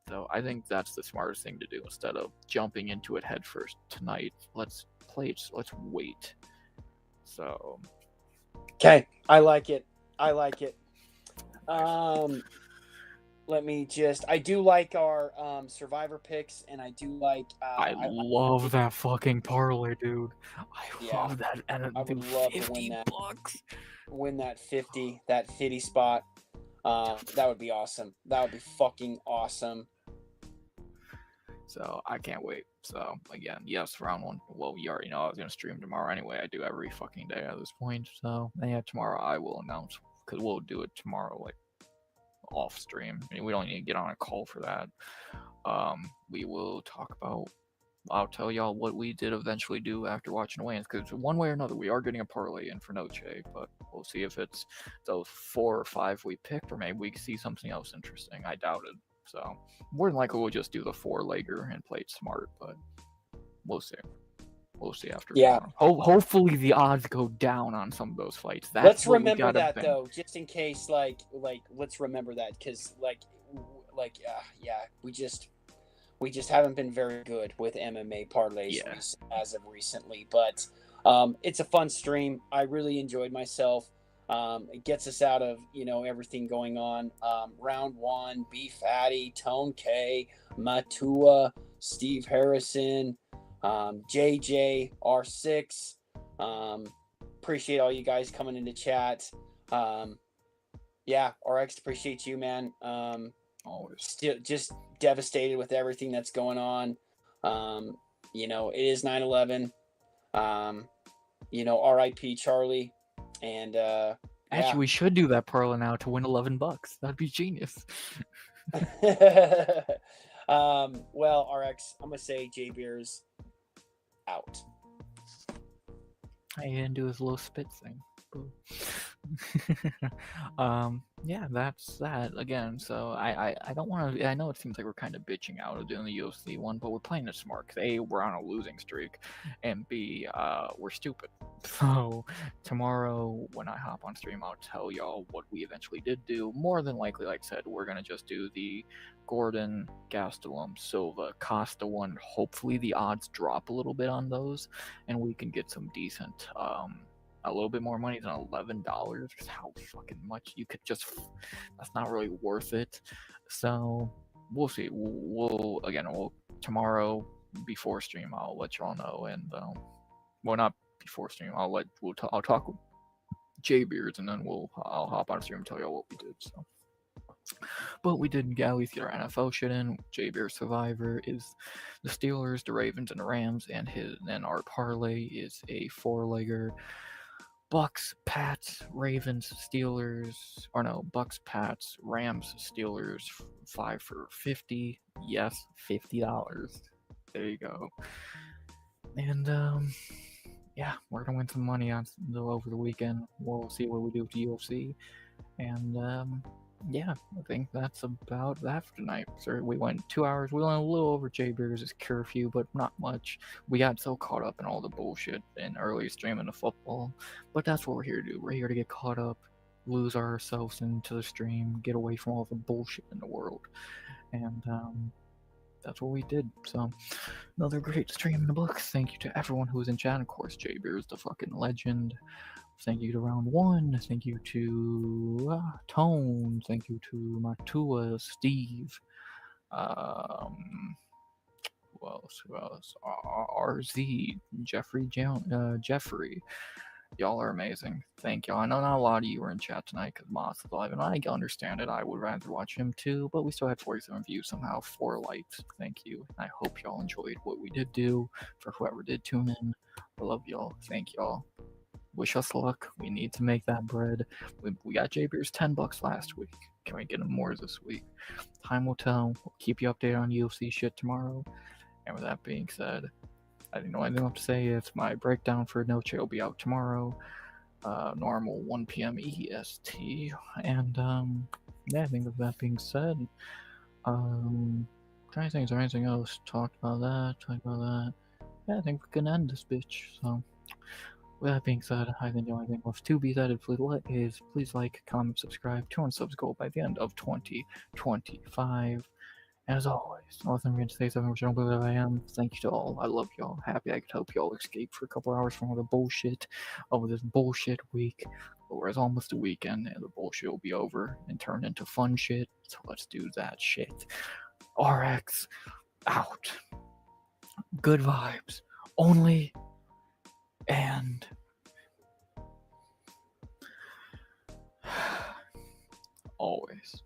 So I think that's the smartest thing to do instead of jumping into it headfirst tonight. Let's wait. So. Okay, I like it. I do like our Survivor picks, and I do like. I love that fucking parlay, dude. I love that, and I would love to win that. Win that 50 spot. That would be awesome. That would be fucking awesome. So I can't wait. So again, yes, round 1. Well, you already know I was gonna stream tomorrow anyway. I do every fucking day at this point. So yeah, tomorrow I will announce because we'll do it tomorrow, like off stream. I mean, we don't need to get on a call for that. We will talk about. I'll tell y'all what we did eventually do after watching the weigh-ins, because one way or another, we are getting a parlay in for Noche, but we'll see if it's those 4 or 5 we picked, or maybe we can see something else interesting. I doubt it. So, more than likely, we'll just do the 4-legger and play it smart, but we'll see. We'll see after tomorrow. Hopefully, the odds go down on some of those fights. Let's remember that, though, just in case, let's remember that, because, we just haven't been very good with MMA parlays as of recently, but it's a fun stream. I really enjoyed myself. It gets us out of, everything going on. Round 1, B Fatty, Tone K, Matua, Steve Harrison, JJ, R6. Appreciate all you guys coming into chat. RX, appreciate you, man. Always. Still just devastated with everything that's going on. It is 9/11. RIP Charlie. And actually, we should do that parlay now to win $11. That'd be genius. Well, RX, I'm gonna say J Beers out. I didn't do his little spit thing. That's that again. So I don't want to. I know it seems like we're kind of bitching out of doing the UFC one, but we're playing it smart. Because A, we're on a losing streak, and B, we're stupid. So tomorrow when I hop on stream, I'll tell y'all what we eventually did do. More than likely, like I said, we're gonna just do the Gordon, Gastelum, Silva, Costa one. Hopefully the odds drop a little bit on those, and we can get some decent a little bit more money than $11. How fucking much you could just. That's not really worth it. So we'll see. We'll tomorrow before stream. I'll let y'all know, and not before stream. I'll talk with J Beards, and then I'll hop on stream and tell y'all what we did. So. But we did at least get our NFL shit in. J Bear Survivor is the Steelers, the Ravens, and the Rams, and our parlay is a 4-legger. Bucks, Pats, Ravens, Steelers, Bucks, Pats, Rams, Steelers, 5 for 50. Yes, $50. There you go. And we're gonna win some money over the weekend. We'll see what we do with the UFC. And I think that's about that for tonight. So we went 2 hours. We went a little over J Beers' curfew, but not much. We got so caught up in all the bullshit in early streaming of football. But that's what we're here to do. We're here to get caught up, lose ourselves into the stream, get away from all the bullshit in the world. And that's what we did. So another great stream in the books. Thank you to everyone who was in chat. Of course, J Beers, the fucking legend. Thank you to Round 1. Thank you to Tone. Thank you to Matua, Steve. Who else? RZ, Jeffrey. Y'all are amazing. Thank y'all. I know not a lot of you were in chat tonight because Moss is live, and I understand it. I would rather watch him too, but we still had 47 views somehow, 4 likes. Thank you. I hope y'all enjoyed what we did do. For whoever did tune in, I love y'all. Thank y'all. Wish us luck. We need to make that bread. We got J Beers $10 last week. Can we get him more this week? Time will tell. We'll keep you updated on UFC shit tomorrow. And with that being said, I didn't know anything else to say. It's my breakdown for Noche will be out tomorrow. Normal 1 p.m. EST. And I think with that being said, trying to think, is there anything else? Talk about that. Yeah, I think we can end this bitch. So with that being said, I think the only thing left to be said is please like, comment, subscribe. 200 subs goal by the end of 2025. And as always, nothing I'm going to say something which I don't believe I am. Thank you to all. I love y'all. Happy I could help y'all escape for a couple hours from all the bullshit over this bullshit week. But we're almost a weekend, and the bullshit will be over and turned into fun shit. So let's do that shit. RX out. Good vibes. Only. And always.